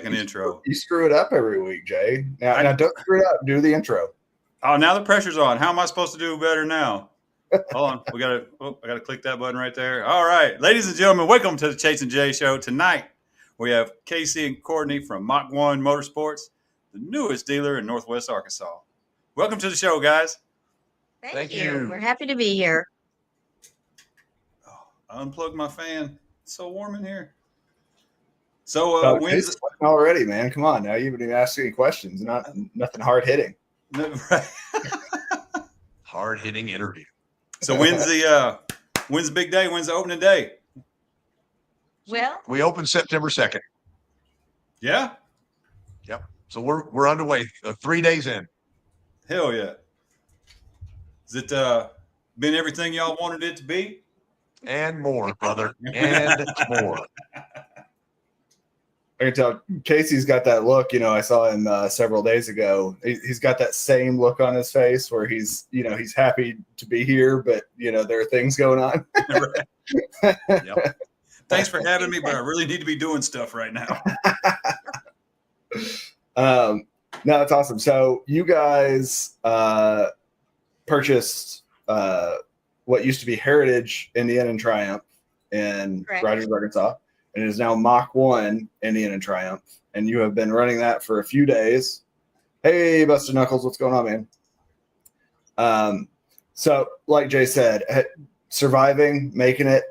an intro. You screw it up every week, Jay. Now don't screw it up. Do the intro. Oh, now the pressure's on. How am I supposed to do better now? Hold on. I gotta click that button right there. All right. Ladies and gentlemen, welcome to the Chase and Jay Show. Tonight, we have Casey and Courtney from Mach1 Motorsports, the newest dealer in Northwest Arkansas. Welcome to the show, guys. Thank you. We're happy to be here. Oh, I unplugged my fan. It's so warm in here. So when's already, man? Come on, now you haven't even asked any questions. Nothing hard hitting. Right. Hard hitting interview. So when's the big day? When's the opening day? Well, we open September 2nd. Yeah. Yep. So we're underway. 3 days in. Hell yeah. Has it been everything y'all wanted it to be? And more, brother. And more. I can tell Casey's got that look, I saw him several days ago. He's got that same look on his face where he's happy to be here, but, there are things going on. Yep. Thanks for having me, but I really need to be doing stuff right now. No, that's awesome. So you guys purchased what used to be Heritage Indian and Triumph in Rogers, Arkansas. And it is now Mach1 Indian and Triumph. And you have been running that for a few days. Hey, Busted Knuckles, what's going on, man? So, like Jay said, surviving, making it.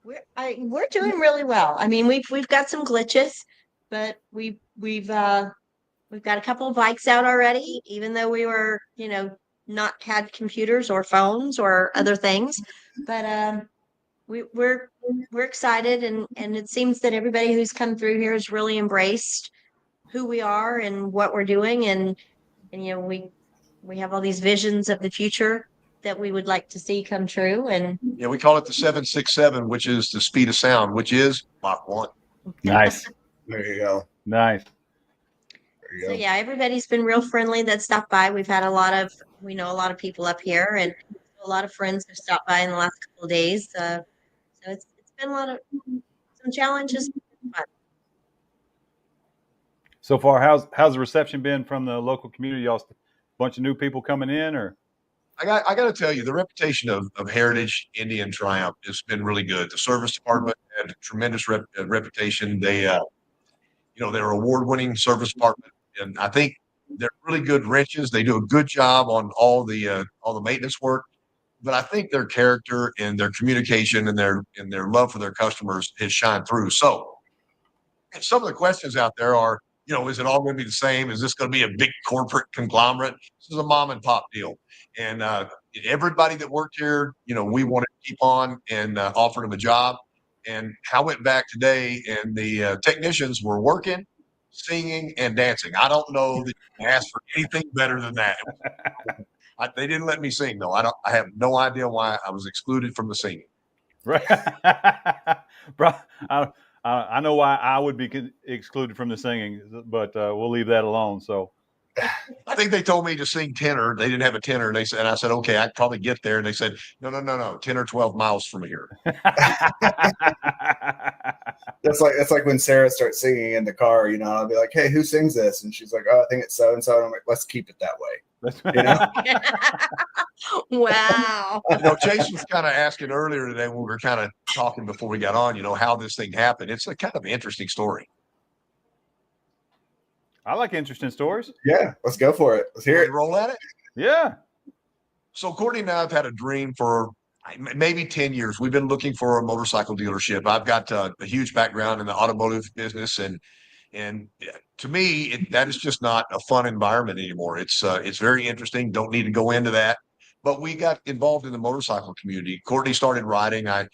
We're doing really well. I mean, we've got some glitches, but we've got a couple of bikes out already, even though we were, not had computers or phones or other things. But we're excited, and it seems that everybody who's come through here has really embraced who we are and what we're doing, and we have all these visions of the future that we would like to see come true. And yeah, we call it the 767, which is the speed of sound, which is Mach 1. Nice. There you go. Nice. There you go. So yeah, everybody's been real friendly that stopped by. We've had a lot of people up here, and a lot of friends have stopped by in the last couple of days. So it's been some challenges. So far, how's the reception been from the local community? Y'all, a bunch of new people coming in, or? I got to tell you, the reputation of Heritage Indian Triumph has been really good. The service department had a tremendous reputation. They're award-winning service department, and I think they're really good wrenches. They do a good job on all the maintenance work. But I think their character and their communication and their love for their customers has shined through. So some of the questions out there are, is it all going to be the same? Is this going to be a big corporate conglomerate? This is a mom and pop deal. And everybody that worked here, we wanted to keep on and offered them a job. And I went back today, and the technicians were working, singing, and dancing. I don't know that you can ask for anything better than that. They didn't let me sing, though. I have no idea why I was excluded from the singing. Right. Bro, I know why I would be excluded from the singing, but we'll leave that alone. So I think they told me to sing tenor. They didn't have a tenor. And I said, okay, I'd probably get there. And they said, no, 10 or 12 miles from here. That's like when Sarah starts singing in the car, I'll be like, hey, who sings this? And she's like, oh, I think it's so-and-so. And I'm like, let's keep it that way. Wow. Chase was kind of asking earlier today when we were kind of talking before we got on, how this thing happened. It's a kind of interesting story. I like interesting stories. Yeah, let's go for it. Let's hear it. Roll at it? Yeah. So Courtney and I have had a dream for maybe 10 years. We've been looking for a motorcycle dealership. I've got a huge background in the automotive business, and to me, that is just not a fun environment anymore. It's very interesting. Don't need to go into that. But we got involved in the motorcycle community. Courtney started riding. I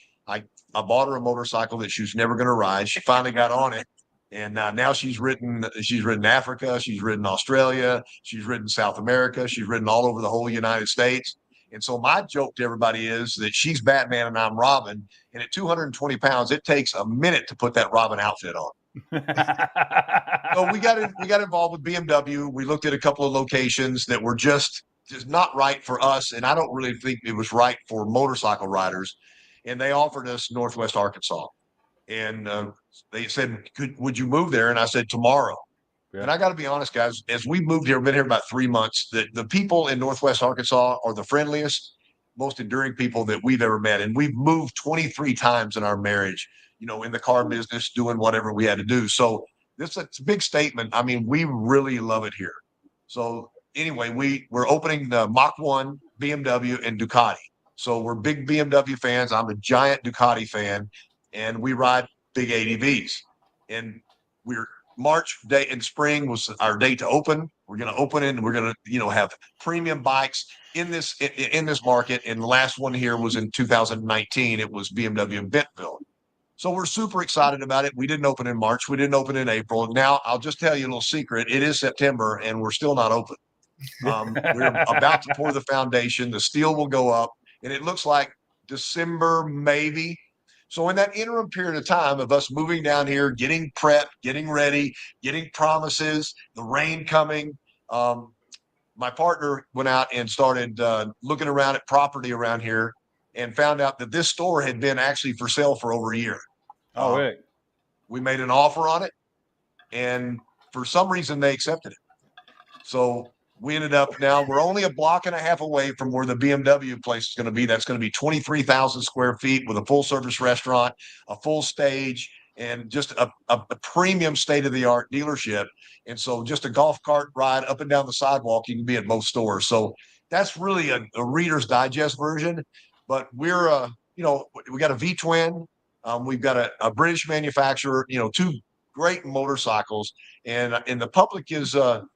bought her a motorcycle that she was never going to ride. She finally got on it. And now she's ridden Africa. She's ridden Australia. She's ridden South America. She's ridden all over the whole United States. And so my joke to everybody is that she's Batman and I'm Robin. And at 220 pounds, it takes a minute to put that Robin outfit on. So we got involved with BMW. We looked at a couple of locations that were just not right for us, and I don't really think it was right for motorcycle riders. And they offered us Northwest Arkansas. and they said, would you move there? And I said, tomorrow. Yeah. And I got to be honest, guys, as we moved here, been here about 3 months, the people in Northwest Arkansas are the friendliest, most enduring people that we've ever met. And we've moved 23 times in our marriage, in the car business, doing whatever we had to do. So it's a big statement. I mean, we really love it here. So anyway, we're opening the Mach1, BMW, and Ducati. So we're big BMW fans. I'm a giant Ducati fan, and we ride big ADVs. And we're March day in spring was our day to open. We're going to open it, and we're going to, have premium bikes in this market. And the last one here was in 2019. It was BMW in Bentonville. So we're super excited about it. We didn't open in March. We didn't open in April. Now I'll just tell you a little secret. It is September, and we're still not open. We're about to pour the foundation. The steel will go up, and it looks like December maybe. So in that interim period of time of us moving down here, getting prepped, getting ready, getting promises, the rain coming, my partner went out and started looking around at property around here and found out that this store had been actually for sale for over a year. Oh, wait. We made an offer on it, and for some reason they accepted it. So we ended up, now we're only a block and a half away from where the BMW place is going to be. That's going to be 23,000 square feet with a full service restaurant, a full stage, and just a premium state-of-the-art dealership. And so just a golf cart ride up and down the sidewalk, you can be at most stores. So that's really a Reader's Digest version. But we're, we got a V-twin. We've got a British manufacturer, two great motorcycles. And the public is a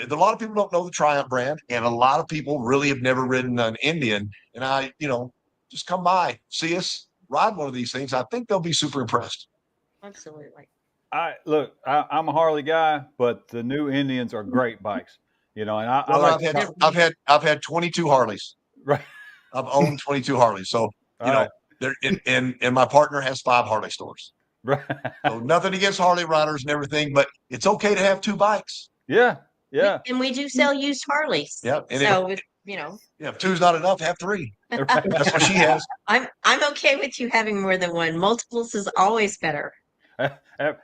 lot of people don't know the Triumph brand, and a lot of people really have never ridden an Indian. And I, just come by, see us, ride one of these things. I think they'll be super impressed. Absolutely. I'm a Harley guy, but the new Indians are great bikes. And I've had 22 Harleys. Right. I've owned 22 Harleys. So they're and my partner has 5 Harley stores. Right. So nothing against Harley riders and everything, but it's okay to have 2 bikes. Yeah. Yeah. And we do sell used Harleys. Yeah. And so if 2's not enough, have 3. That's what she has. I'm okay with you having more than one. Multiples is always better.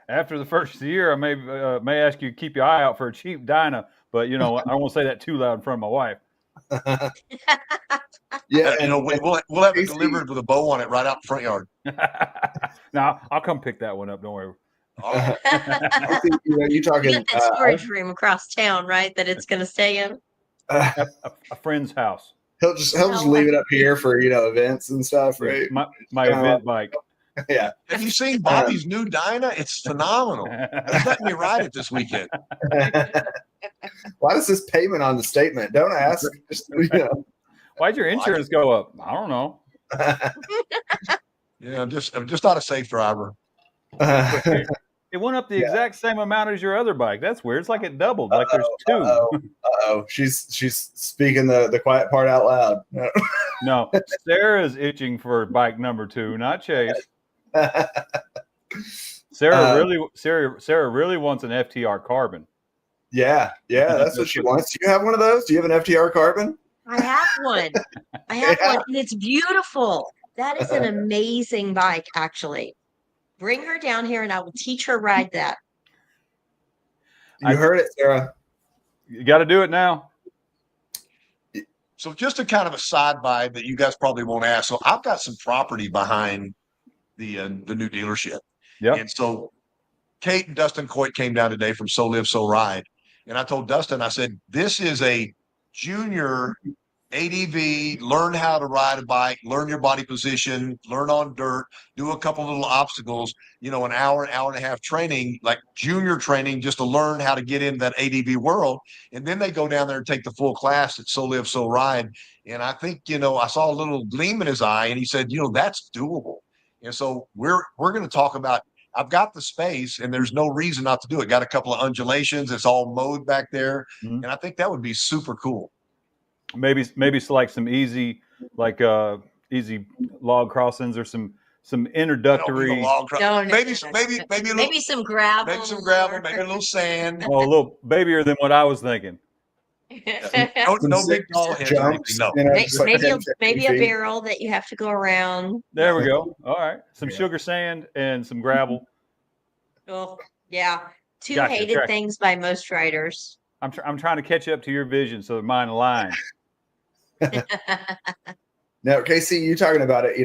After the first year, I may ask you to keep your eye out for a cheap Dyna, but I won't say that too loud in front of my wife. Yeah, we'll have it delivered with a bow on it right out in the front yard. Now I'll come pick that one up. Don't worry. I think, you talking you got that storage room across town, right? That it's going to stay in. A friend's house. He'll just leave it up here for events and stuff, right? My event bike. Yeah. Have you seen Bobby's new Dyna? It's phenomenal. He's letting me ride it this weekend. Why does this payment on the statement? Don't ask. Just, Why'd your insurance go up? I don't know. Yeah, I'm just not a safe driver. It went up the exact same amount as your other bike. That's weird. It's like it doubled. Like there's 2. She's speaking the quiet part out loud. No, Sarah's itching for bike number 2, not Chase. Sarah really wants an FTR Carbon. Yeah, that's what she wants. Do you have one of those? Do you have an FTR Carbon? I have one. One, and it's beautiful. That is an amazing bike, actually. Bring her down here, and I will teach her ride that. You heard it, Sarah. You got to do it now. So just a kind of a side by that you guys probably won't ask. So I've got some property behind the new dealership. Yeah. And so Kate and Dustin Coit came down today from So Live, So Ride. And I told Dustin, I said, this is a junior ADV, learn how to ride a bike, learn your body position, learn on dirt, do a couple little obstacles, an hour and a half training, like junior training, just to learn how to get into that ADV world. And then they go down there and take the full class at So Live, So Ride. And I think, I saw a little gleam in his eye, and he said, that's doable. And so we're going to talk about, I've got the space and there's no reason not to do it. Got a couple of undulations. It's all mowed back there. Mm-hmm. And I think that would be super cool. Maybe select some easy log crossings or some introductory. Maybe some gravel. Maybe some gravel. Maybe a little sand. Oh, a little babier than what I was thinking. No big tall heads or anything. Jumps, No. just like maybe 10, 15 maybe a feet. barrel that you have to go around. There we go. All right. Some Yeah. sugar sand and some gravel. Oh, yeah. Two Gotcha, hated okay. things by most riders. I'm trying to catch up to your vision so that mine align. Now, Casey, you talking about it?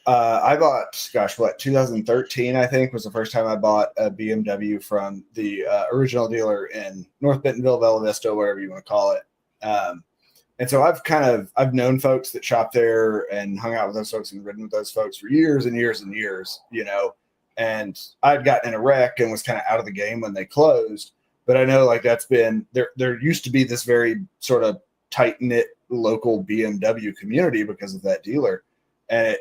I bought, 2013, I think, was the first time I bought a BMW from the original dealer in North Bentonville, Bella Vista, whatever you want to call it. And so I've known folks that shop there and hung out with those folks and ridden with those folks for years and years and years, and I'd gotten in a wreck and was kind of out of the game when they closed. But I know like that's been there used to be this very sort of tight knit local BMW community because of that dealer. And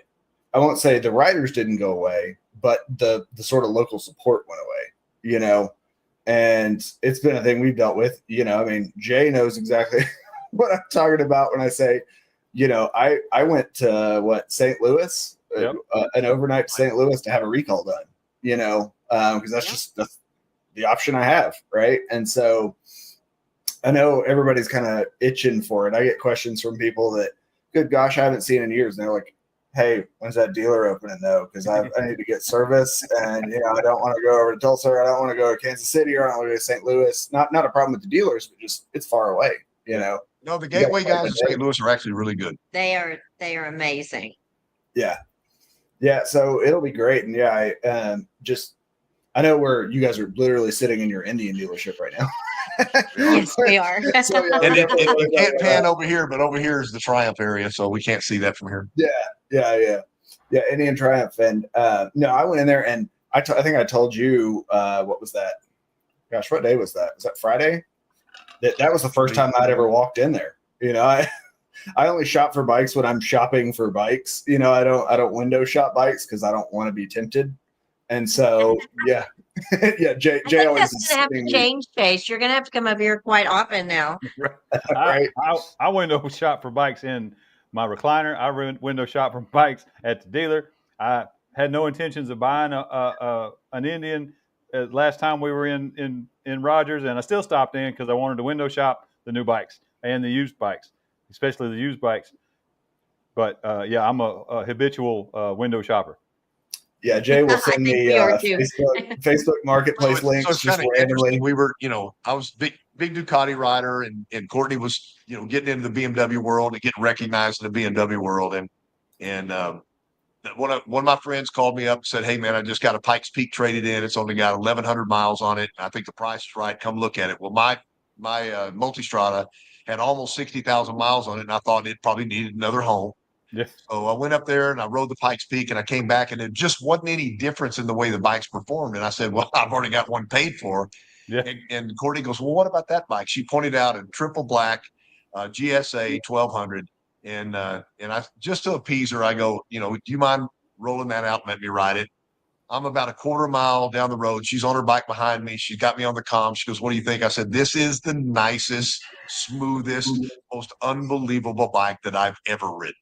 I won't say the riders didn't go away, but the sort of local support went away, and it's been a thing we've dealt with, I mean, Jay knows exactly what I'm talking about when I say, I went to St. Louis, Yep. An overnight to St. Louis to have a recall done, because that's just the option I have. Right. And so I know everybody's kind of itching for it. I get questions from people that, good gosh, I haven't seen in years. And they're like, hey, when's that dealer opening though? Because I need to get service, and I don't want to go over to Tulsa, or I don't want to go to Kansas City, or I don't want to go to St. Louis. Not a problem with the dealers, but just it's far away. No, the Gateway guys in St. Louis are actually really good. They are amazing. Yeah. So it'll be great, and I know where you guys are literally sitting in your Indian dealership right now. Yes, we are. So, And you can't pan over here, but over here is the Triumph area, so we can't see that from here. Yeah. Indian Triumph, and no, I went in there, and I think I told you what was that? Gosh, what day was that? Was that Friday? That was the first time I'd ever walked in there. I only shop for bikes when I'm shopping for bikes. I don't window shop bikes because I don't want to be tempted. And so, yeah. Jay always is gonna have to change pace. You're gonna have to come up here quite often now. Right. I window shop for bikes in my recliner. I window shop for bikes at the dealer. I had no intentions of buying an Indian last time we were in Rogers, and I still stopped in because I wanted to window shop the new bikes and the used bikes, especially the used bikes. But I'm a habitual window shopper. Yeah, Jay will send me Facebook Marketplace links just randomly. We were, I was big Ducati rider, and Courtney was, getting into the BMW world and getting recognized in the BMW world. And one of my friends called me up and said, "Hey man, I just got a Pikes Peak traded in. It's only got 1,100 miles on it. I think the price is right. Come look at it." Well, my Multistrada had almost 60,000 miles on it, and I thought it probably needed another home. Yes. So I went up there and I rode the Pikes Peak, and I came back, and it just wasn't any difference in the way the bikes performed. And I said, "Well, I've already got one paid for." Yeah. And Courtney goes, "Well, what about that bike?" She pointed out a triple black GSA 1200. And I, just to appease her, I go, "Do you mind rolling that out and let me ride it?" I'm about a quarter mile down the road. She's on her bike behind me. She's got me on the comm. She goes, "What do you think?" I said, "This is the nicest, smoothest, most unbelievable bike that I've ever ridden."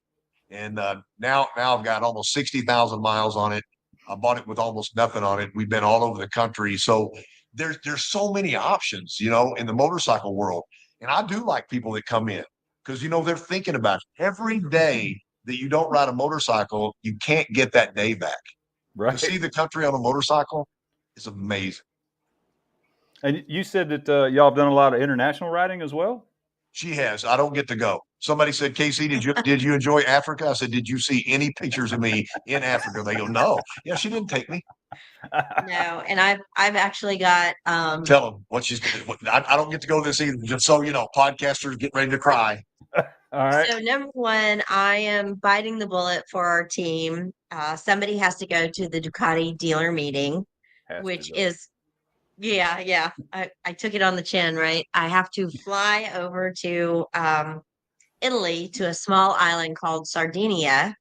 And now I've got almost 60,000 miles on it. I bought it with almost nothing on it. We've been all over the country. So there's so many options, in the motorcycle world. And I do like people that come in because, they're thinking about it. Every day that you don't ride a motorcycle, you can't get that day back. Right. To see the country on a motorcycle is amazing. And you said that y'all have done a lot of international riding as well? She has. I don't get to go. Somebody said, "Casey, did you enjoy Africa?" I said, "Did you see any pictures of me in Africa?" They go, "No." Yeah, she didn't take me. No, and I've actually got Tell them what she's going to do. I don't get to go this either, just so podcasters get ready to cry. All right. So number one, I am biting the bullet for our team. Somebody has to go to the Ducati dealer meeting, which is I took it on the chin, right? I have to fly over to Italy to a small island called Sardinia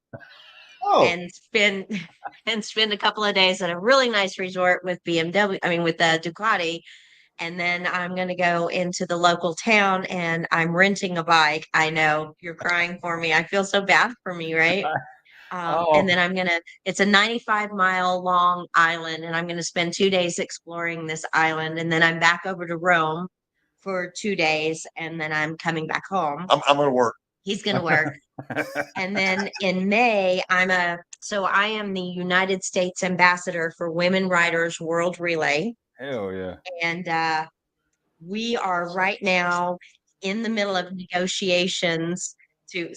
and spend a couple of days at a really nice resort with with Ducati. And then I'm going to go into the local town and I'm renting a bike. I know you're crying for me. I feel so bad for me, right? And then it's a 95-mile long island, and I'm going to spend 2 days exploring this island. And then I'm back over to Rome for 2 days, and then I'm coming back home. I'm going to work. He's going to work. And then in May, so I am the United States ambassador for Women Riders World Relay. Hell yeah. And we are right now in the middle of negotiations to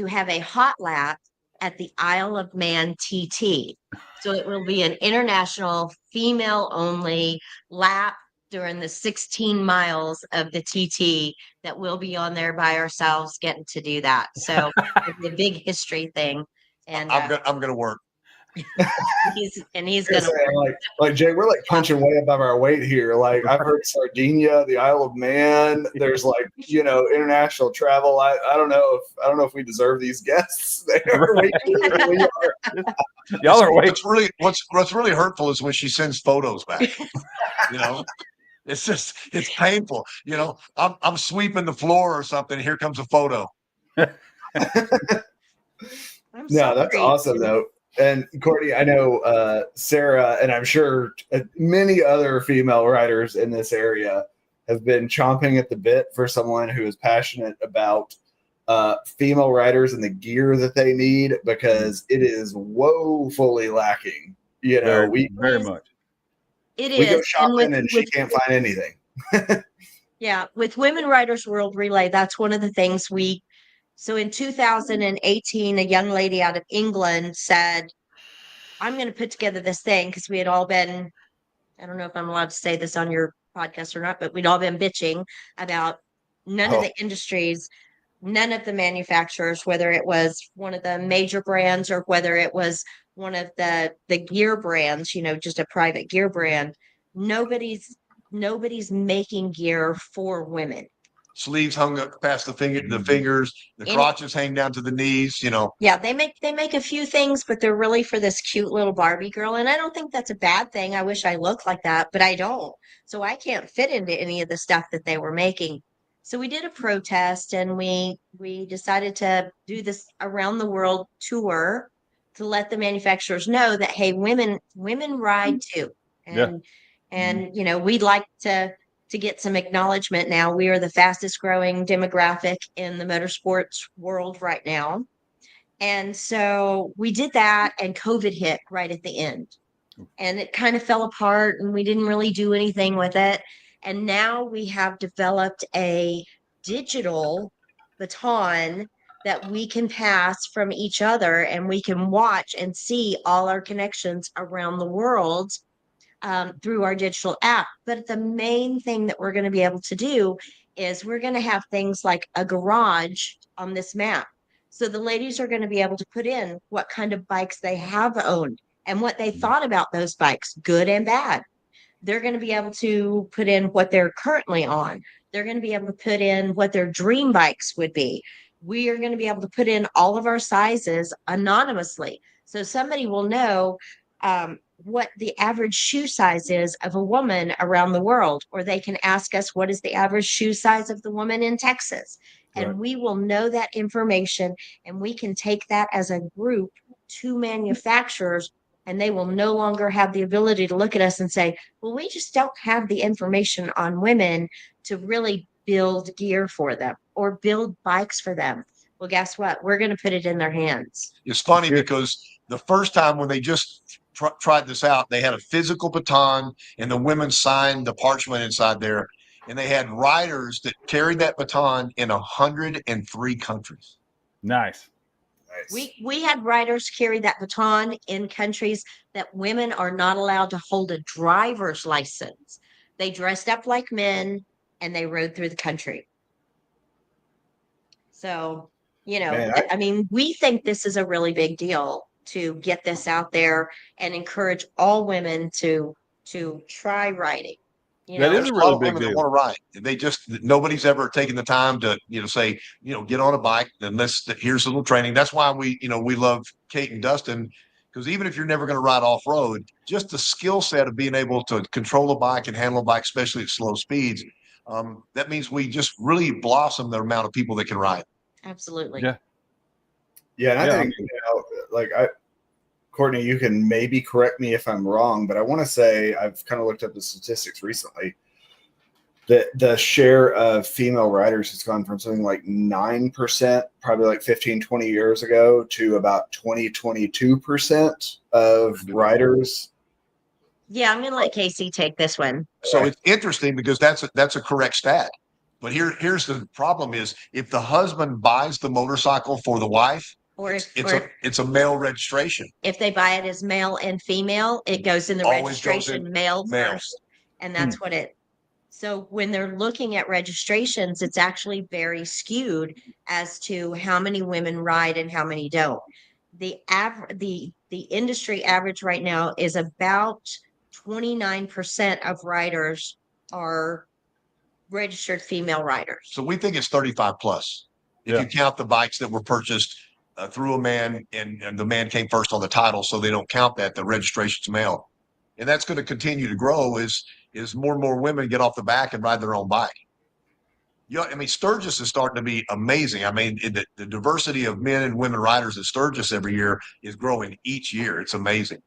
have a hot lap at the Isle of Man TT. So it will be an international female only lap during the 16 miles of the TT that we'll be on there by ourselves getting to do that. So it's a big history thing. And I'm going to work. he's gonna like Jay, we're like punching way above our weight here. Like I've heard Sardinia, the Isle of Man. There's like international travel. I don't know if we deserve these guests there. Y'all are waiting. What's really hurtful is when she sends photos back. It's painful. I'm sweeping the floor or something. Here comes a photo. No, that's awesome though. And Courtney, I know Sarah, and I'm sure many other female riders in this area have been chomping at the bit for someone who is passionate about female riders and the gear that they need, because it is woefully lacking. Very much. It we is. go shopping and she can't find anything. Yeah, with Women Riders World Relay, that's one of the things So in 2018, a young lady out of England said, I'm going to put together this thing, because we had all been, I don't know if I'm allowed to say this on your podcast or not, but we'd all been bitching about none of the industries, none of the manufacturers, whether it was one of the major brands or whether it was one of the gear brands, just a private gear brand. Nobody's making gear for women. Sleeves hung up past the fingers, the crotches hang down to the knees, Yeah, they make a few things, but they're really for this cute little Barbie girl. And I don't think that's a bad thing. I wish I looked like that, but I don't. So I can't fit into any of the stuff that they were making. So we did a protest, and we decided to do this around the world tour to let the manufacturers know that, hey, women ride too. And we'd like to get some acknowledgement now. We are the fastest growing demographic in the motorsports world right now. And so we did that, and COVID hit right at the end. And it kind of fell apart, and we didn't really do anything with it. And now we have developed a digital baton that we can pass from each other, and we can watch and see all our connections around the world through our digital app. But the main thing that we're going to be able to do is we're going to have things like a garage on this map. So the ladies are going to be able to put in what kind of bikes they have owned and what they thought about those bikes, good and bad. They're going to be able to put in what they're currently on. They're going to be able to put in what their dream bikes would be. We are going to be able to put in all of our sizes anonymously. So somebody will know what the average shoe size is of a woman around the world, or they can ask us, what is the average shoe size of the woman in Texas? Right. And we will know that information, and we can take that as a group to manufacturers, and they will no longer have the ability to look at us and say, well, we just don't have the information on women to really build gear for them or build bikes for them. Well, guess what? We're going to put it in their hands. It's funny because the first time when they just tried this out, they had a physical baton, and the women signed the parchment inside there, and they had riders that carried that baton in 103 countries. Nice. We had riders carry that baton in countries that women are not allowed to hold a driver's license. They dressed up like men, and they rode through the country. So, I mean, we think this is a really big deal to get this out there and encourage all women to try riding. That is a really big deal. Want to ride. Nobody's ever taken the time to, say, get on a bike and here's a little training. That's why we love Kate and Dustin, because even if you're never going to ride off road, just the skill set of being able to control a bike and handle a bike, especially at slow speeds, that means we just really blossom the amount of people that can ride. Absolutely. Yeah. And I think, Courtney, you can maybe correct me if I'm wrong, but I want to say I've kind of looked up the statistics recently that the share of female riders has gone from something like 9%, probably like 15, 20 years ago, to about 22% of riders. Yeah, I'm going to let Casey take this one. So it's interesting because that's a correct stat. But here's the problem is if the husband buys the motorcycle for the wife, Or it's a male registration. If they buy it as male and female, it goes in the Always registration goes in male male. first. And that's what it. So when they're looking at registrations, it's actually very skewed as to how many women ride and how many don't. The industry average right now is about 29% of riders are registered female riders. So we think it's 35 plus. If you count the bikes that were purchased through a man and the man came first on the title, so they don't count that, the registration's male. And that's going to continue to grow as more and more women get off the back and ride their own bike. I mean, Sturgis is starting to be amazing. I mean, the diversity of men and women riders at Sturgis every year is growing each year. It's amazing.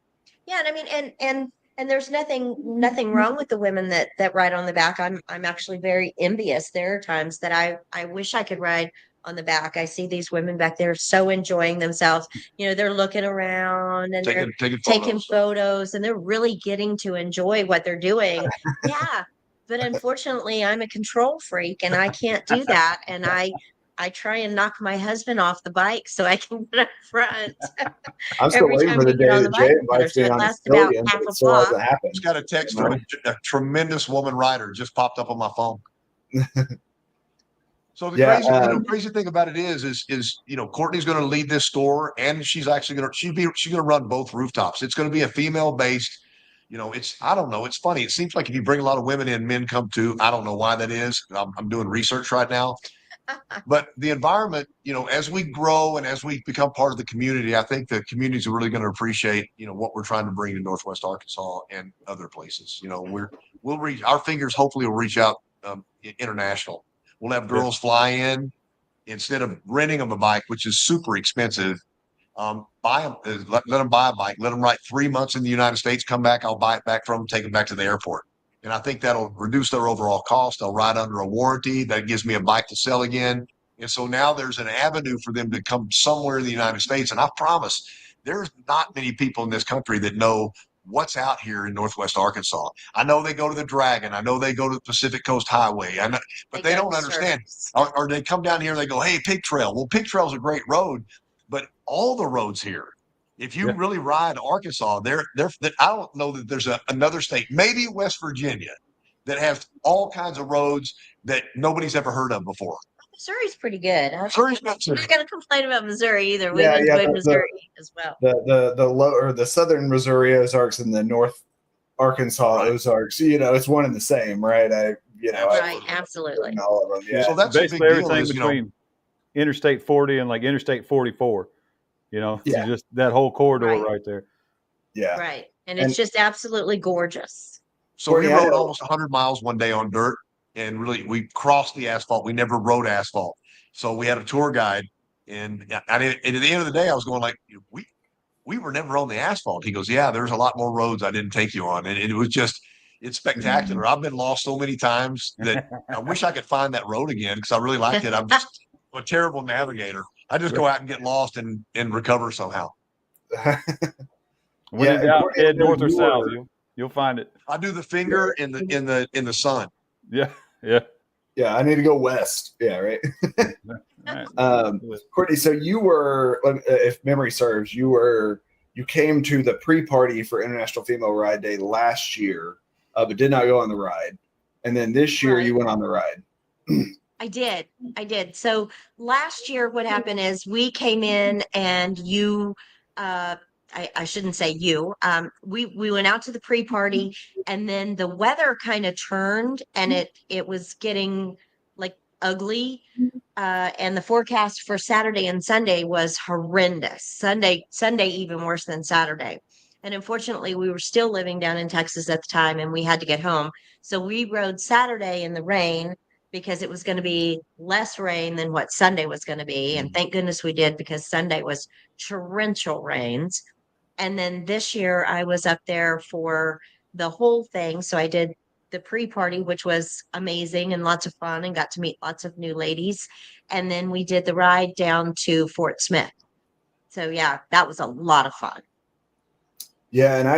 Yeah, and I mean, and there's nothing wrong with the women that ride on the back. I'm actually very envious. There are times that I wish I could ride on the back. I see these women back there so enjoying themselves. You know, they're looking around and they're taking photos and they're really getting to enjoy what they're doing. Yeah. But unfortunately, I'm a control freak and I can't do that. And I try and knock my husband off the bike so I can get up front. I'm still waiting for the day that Jay invites me on his podium, but it still hasn't happened. Just got a text from a tremendous woman rider just popped up on my phone. So the crazy thing about it is Courtney's going to lead this store, and she's actually going to run both rooftops. It's going to be a female based. I don't know. It's funny. It seems like if you bring a lot of women in, men come too. I don't know why that is. I'm doing research right now. But the environment, as we grow and as we become part of the community, I think the communities are really going to appreciate, what we're trying to bring to Northwest Arkansas and other places. We'll reach, our fingers hopefully will reach out international. We'll have girls fly in instead of renting them a bike, which is super expensive. Buy them, let them buy a bike, let them ride 3 months in the United States, come back, I'll buy it back from them, take it back to the airport. And I think that'll reduce their overall cost. They'll ride under a warranty. That gives me a bike to sell again. And so now there's an avenue for them to come somewhere in the United States. And I promise there's not many people in this country that know what's out here in Northwest Arkansas. I know they go to the Dragon. I know they go to the Pacific Coast Highway. But they don't understand. Or they come down here and they go, hey, Pig Trail. Well, Pig Trail is a great road, but all the roads here, if you really ride Arkansas, I don't know that there's another state, maybe West Virginia, that has all kinds of roads that nobody's ever heard of before. Missouri's pretty good. Missouri's not I'm not going to complain about Missouri either. We enjoy Missouri as well. The southern Missouri Ozarks and the North Arkansas Ozarks, it's one and the same, right? Absolutely. All of them, yeah. So that's basically everything between Interstate 40 and like Interstate 44. Just that whole corridor right there. Yeah. Right. And it's just absolutely gorgeous. So we rode almost 100 miles one day on dirt, and really we crossed the asphalt. We never rode asphalt. So we had a tour guide, and at the end of the day, I was going like, we were never on the asphalt. He goes, yeah, there's a lot more roads I didn't take you on. And it was just, it's spectacular. I've been lost so many times that I wish I could find that road again because I really liked it. I'm just a terrible navigator. I just go out and get lost and recover somehow. When in doubt, head north or south. You'll find it. I do the finger in the sun. Yeah. Yeah, I need to go west. Yeah, right. Courtney, so you were, if memory serves, you came to the pre-party for International Female Ride Day last year, but did not go on the ride. And then this year you went on the ride. I did. So last year, what happened is we came in and I shouldn't say you, we went out to the pre-party and then the weather kind of turned and it was getting like ugly. And the forecast for Saturday and Sunday was horrendous. Sunday even worse than Saturday. And unfortunately, we were still living down in Texas at the time and we had to get home. So we rode Saturday in the rain because it was going to be less rain than what Sunday was going to be. And thank goodness we did because Sunday was torrential rains. And then this year I was up there for the whole thing. So I did the pre-party, which was amazing and lots of fun, and got to meet lots of new ladies. And then we did the ride down to Fort Smith. So yeah, that was a lot of fun. Yeah, and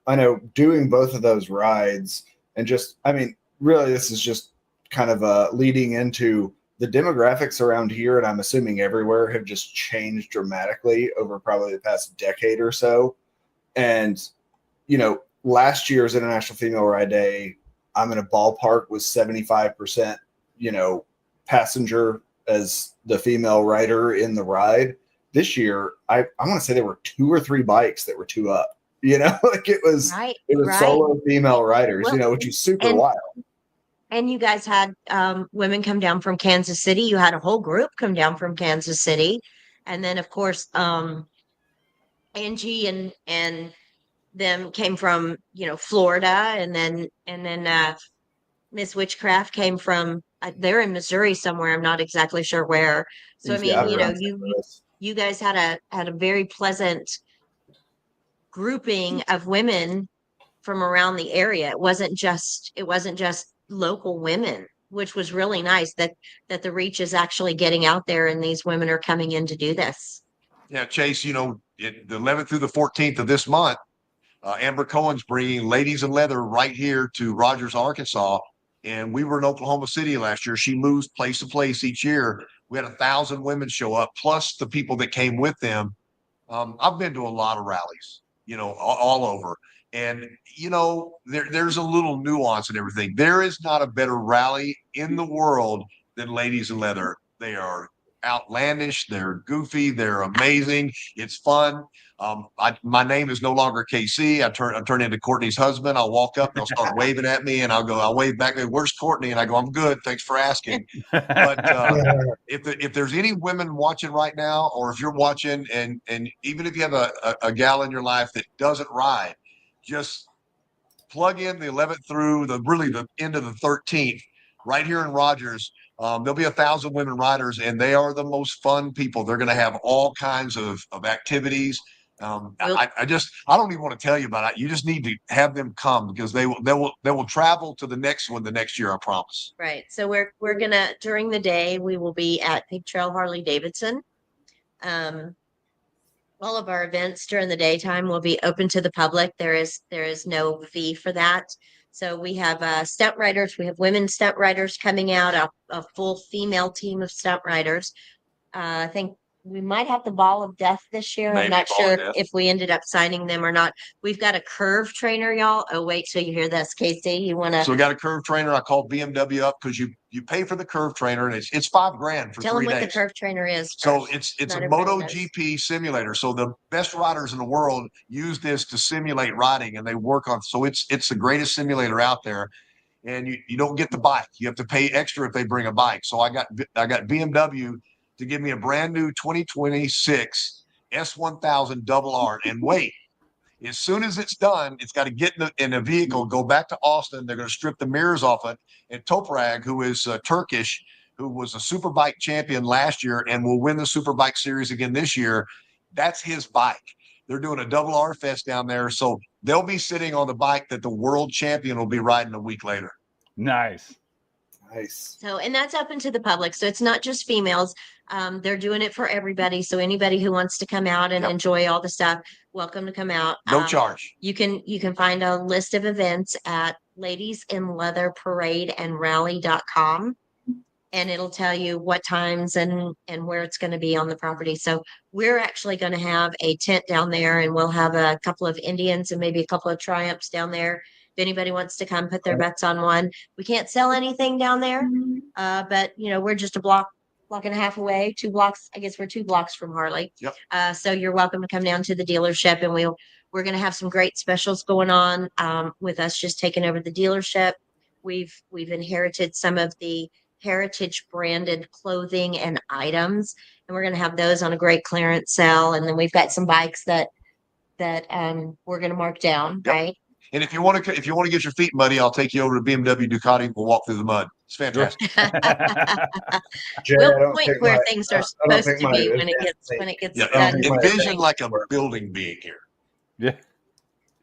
I know doing both of those rides, and just, I mean, really, this is just kind of leading into the demographics around here, and I'm assuming everywhere, have just changed dramatically over probably the past decade or so. And, you know, last year's International Female Ride Day, I'm in a ballpark, was 75%, you know, passenger as the female rider in the ride. This year, I want to say there were 2 or 3 bikes that were 2 up. You know, like it was solo female riders, well, you know, which is super wild. And you guys had women come down from Kansas City. You had a whole group come down from Kansas City. And then, of course, Angie and them came from, you know, Florida. And then Miss Witchcraft came from, they're in Missouri somewhere. I'm not exactly sure where. So, I mean, you know, you guys had a very pleasant grouping of women from around the area. It wasn't just local women, which was really nice that the reach is actually getting out there and these women are coming in to do this. Yeah, Chase, you know, the 11th through the 14th of this month, Amber Cohen's bringing Ladies in Leather right here to Rogers, Arkansas. And we were in Oklahoma City last year. She moves place to place each year. We had 1,000 women show up, plus the people that came with them. I've been to a lot of rallies, you know, all over. And, you know, there's a little nuance in everything. There is not a better rally in the world than Ladies in Leather. They are outlandish. They're goofy. They're amazing. It's fun. My name is no longer KC. I turn into Courtney's husband. I'll walk up and they'll start waving at me, and I'll wave back. Where's Courtney? And I go, I'm good. Thanks for asking. But if there's any women watching right now, or if you're watching, and even if you have a gal in your life that doesn't ride, just plug in the 11th through the end of the 13th right here in Rogers. There'll be 1,000 women riders, and they are the most fun people. They're going to have all kinds of activities. I don't even want to tell you about it. You just need to have them come, because they will travel to the next one the next year, I promise. Right. So we're gonna, during the day, we will be at Pig Trail Harley Davidson. All of our events during the daytime will be open to the public. There is no fee for that. So we have stunt riders. We have women stunt riders coming out, a full female team of stunt riders. I think we might have the Ball of Death this year. Maybe I'm not sure if we ended up signing them or not. We've got a curve trainer, y'all. Oh, wait till you hear this, Casey. You want to? So we got a curve trainer. I called BMW up because you pay for the curve trainer, and it's $5,000 for 3 days. Tell them what the curve trainer is. So it's a MotoGP simulator. So the best riders in the world use this to simulate riding, and they work on. So it's the greatest simulator out there. And you don't get the bike. You have to pay extra if they bring a bike. So I got BMW to give me a brand new 2026 S1000 double R. And wait, as soon as it's done, it's got to get in a vehicle, go back to Austin. They're going to strip the mirrors off it. And Toprak, who is Turkish, who was a Superbike champion last year and will win the Superbike series again this year, that's his bike. They're doing a double R fest down there. So they'll be sitting on the bike that the world champion will be riding a week later. Nice. So, and that's open to the public. So it's not just females. They're doing it for everybody. So anybody who wants to come out and enjoy all the stuff, welcome to come out. No charge. You can find a list of events at Ladies in Leather Parade and Rally.com. And it'll tell you what times and where it's going to be on the property. So we're actually going to have a tent down there, and we'll have a couple of Indians and maybe a couple of Triumphs down there. If anybody wants to come put their bets on one, we can't sell anything down there. But you know, we're just a block and a half away, 2 blocks. I guess we're 2 blocks from Harley. Yep. So you're welcome to come down to the dealership, and we're going to have some great specials going on with us just taking over the dealership. We've inherited some of the heritage branded clothing and items, and we're going to have those on a great clearance sale. And then we've got some bikes that we're going to mark down. Yep. Right. And if you want to get your feet muddy, I'll take you over to BMW Ducati. We'll walk through the mud. It's fantastic. Jay, we'll point where things are supposed to be when it gets envision like a building being here. Yeah.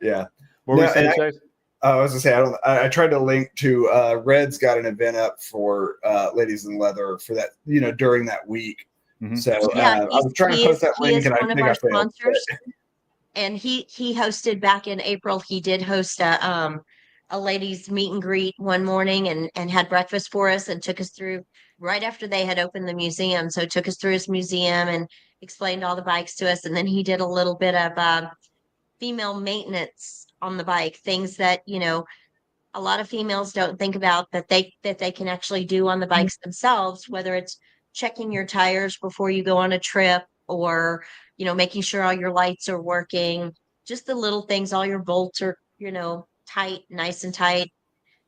Yeah. What were you saying, Chase? I was gonna say I tried to link to Red's got an event up for Ladies in Leather for that, during that week. Mhm. So Yeah, I was trying to post that link, and I one of think our I failed. sponsors. And he hosted back in April. He did host a ladies meet and greet one morning and had breakfast for us and took us through right after they had opened the museum. So took us through his museum and explained all the bikes to us. And then he did a little bit of female maintenance on the bike, things that, a lot of females don't think about that they can actually do on the bikes themselves, whether it's checking your tires before you go on a trip or, making sure all your lights are working, just the little things, all your bolts are, tight, nice and tight.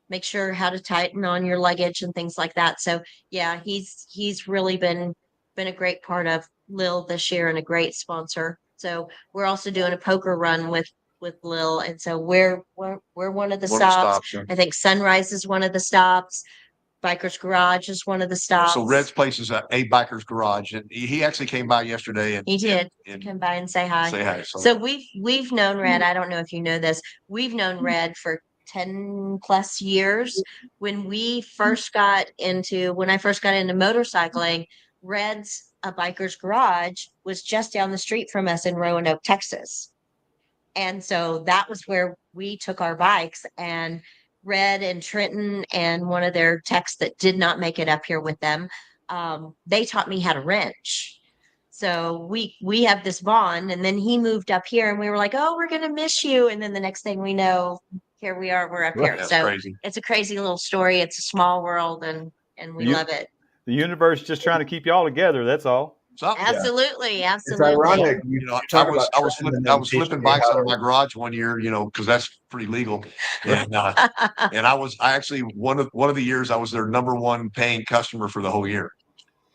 Make sure how to tighten on your luggage and things like that. So yeah, he's really been a great part of Lil this year and a great sponsor. So we're also doing a poker run with Lil, and so we're one of the stops. Yeah. I think Sunrise is one of the stops. Biker's Garage is one of the stops. So Red's place is a Biker's Garage, and he actually came by yesterday. And he did and come by and say hi. Say hi. So we've known Red. I don't know if you know this. We've known Red for 10 plus years. When I first got into motorcycling, Red's a Biker's Garage was just down the street from us in Roanoke, Texas. And so that was where we took our bikes, and Red and Trenton and one of their techs that did not make it up here with them, they taught me how to wrench. So we have this bond, and then he moved up here and we were like, oh, we're going to miss you. And then the next thing we know, here we are, we're up here. That's so crazy. It's a crazy little story. It's a small world, and we love it. The universe just trying to keep y'all together. That's all. Absolutely. It's ironic. I was flipping bikes out of my garage one year, because that's pretty legal. And I actually one of the years I was their number one paying customer for the whole year.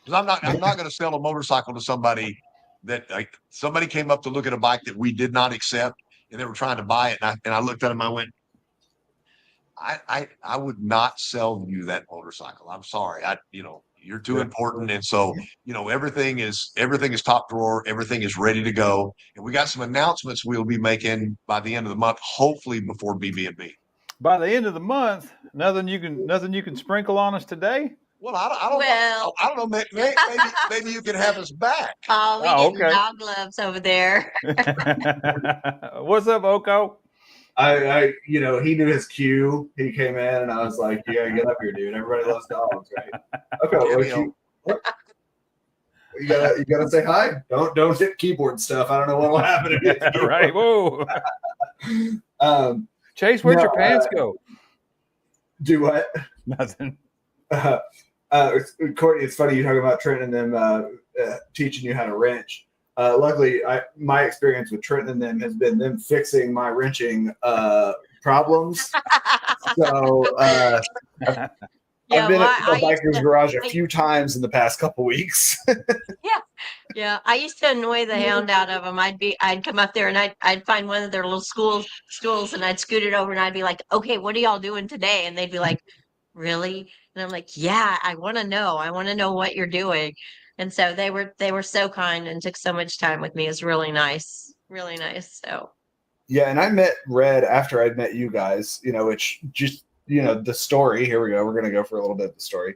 Because I'm not going to sell a motorcycle to somebody that somebody came up to look at a bike that we did not accept, and they were trying to buy it, and I looked at them, I went, I would not sell you that motorcycle. I'm sorry. You're too important. And so, everything is top drawer. Everything is ready to go. And we got some announcements we'll be making by the end of the month, hopefully before BB&B. By the end of the month, nothing you can sprinkle on us today? Well, I don't know. Maybe you can have us back. Oh, we get dog gloves over there. What's up, Oko? He knew his cue. He came in, and I was like, "You gotta get up here, dude. Everybody loves dogs, right?" Okay, you gotta say hi. Don't hit keyboard stuff. I don't know what will happen. Right? Whoa. Chase, where'd your pants go? Do what? Nothing. Courtney, it's funny you talking about Trent and them teaching you how to wrench. Luckily, my experience with Trenton and them has been them fixing my wrenching problems. So I've been at the Biker's Garage a few times in the past couple weeks. Yeah. I used to annoy the hound out of them. I'd come up there and I'd find one of their little stools and I'd scoot it over and I'd be like, okay, what are y'all doing today? And they'd be like, really? And I'm like, yeah, I want to know. I want to know what you're doing. And so they were so kind and took so much time with me. It was really nice. Really nice. So yeah, and I met Red after I'd met you guys, which just the story. Here we go. We're gonna go for a little bit of the story.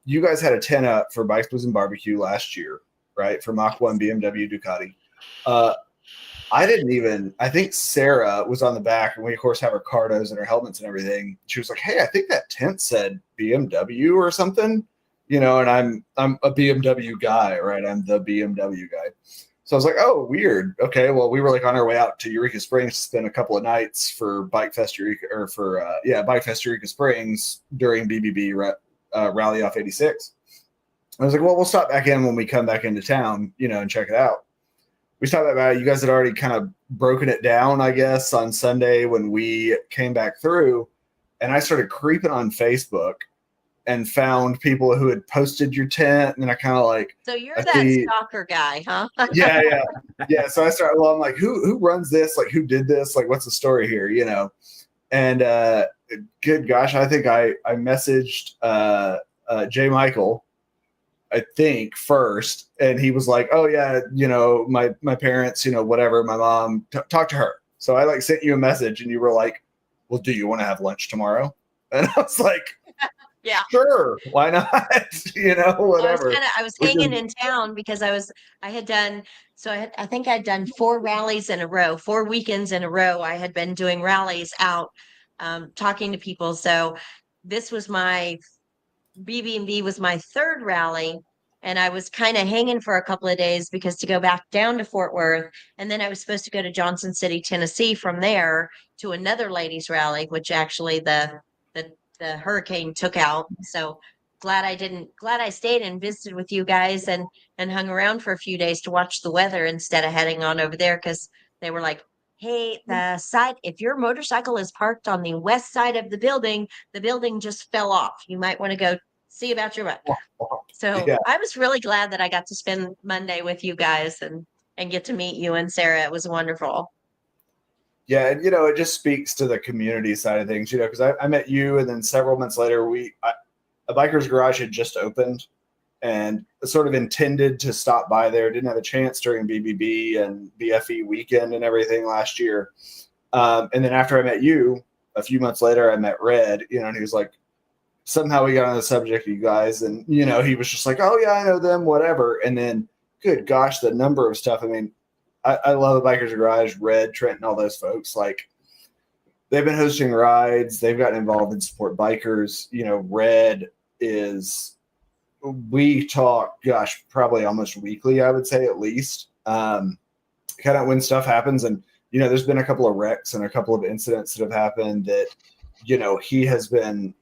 You guys had a 10 up for Bikes, Booze, and Barbecue last year, right? For Mach1 BMW Ducati. I think Sarah was on the back, and we of course have her cardos and her helmets and everything. She was like, hey, I think that tent said BMW or something. And I'm a BMW guy, right? I'm the BMW guy. So I was like, oh, weird. Okay, well, we were on our way out to Eureka Springs to spend a couple of nights for Bike Fest Eureka, Bike Fest Eureka Springs during BBB Rally Off 86. I was like, well, we'll stop back in when we come back into town, and check it out. We stopped by. You guys had already kind of broken it down, I guess, on Sunday when we came back through, and I started creeping on Facebook and found people who had posted your tent, and I kind of So you're that stalker guy, huh? Yeah. So I started. Well, I'm like, who runs this? Who did this? What's the story here? And good gosh, I think I messaged J. Michael, I think first, and he was like, "Oh yeah, my parents, whatever, my mom, talk to her." So I like sent you a message, and you were like, "Well, do you want to have lunch tomorrow?" And I was like, Yeah. "Sure, why not?" Whatever. I was hanging in town because I think I'd done 4 rallies in a row, 4 weekends in a row. I had been doing rallies out, talking to people. So this was my BB&B was my third rally, and I was kind of hanging for a couple of days because to go back down to Fort Worth, and then I was supposed to go to Johnson City, Tennessee from there to another ladies rally, which actually the hurricane took out. So glad I stayed and visited with you guys and hung around for a few days to watch the weather instead of heading on over there, because they were like, hey, if your motorcycle is parked on the west side of the building just fell off. You might want to go see about your bike. So Yeah. I was really glad that I got to spend Monday with you guys and get to meet you and Sarah. It was wonderful. Yeah, and it just speaks to the community side of things, because I met you, and then several months later, a biker's garage had just opened, and sort of intended to stop by there. Didn't have a chance during BBB and BFE weekend and everything last year. And then after I met you, a few months later, I met Red, and he was like, somehow we got on the subject of you guys, and he was just like, oh yeah, I know them, whatever. And then, good gosh, the number of stuff. I mean, I love the Bikers Garage, Red, Trent, and all those folks. Like, they've been hosting rides. They've gotten involved in support bikers. Red we talk, gosh, probably almost weekly, I would say, at least. Kind of when stuff happens. And, there's been a couple of wrecks and a couple of incidents that have happened that, he has been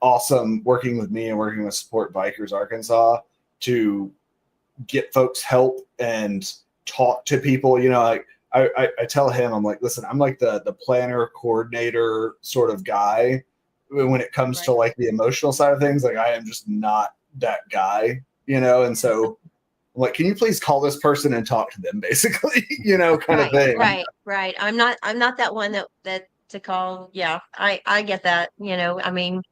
awesome working with me and working with Support Bikers Arkansas to get folks help and talk to people. I tell him, I'm like, listen, I'm like the planner, coordinator sort of guy when it comes to like the emotional side of things. Like, I am just not that guy, and so I'm like, can you please call this person and talk to them, basically, kind of thing. Right. I'm not that one that to call. Yeah, I get that. I mean,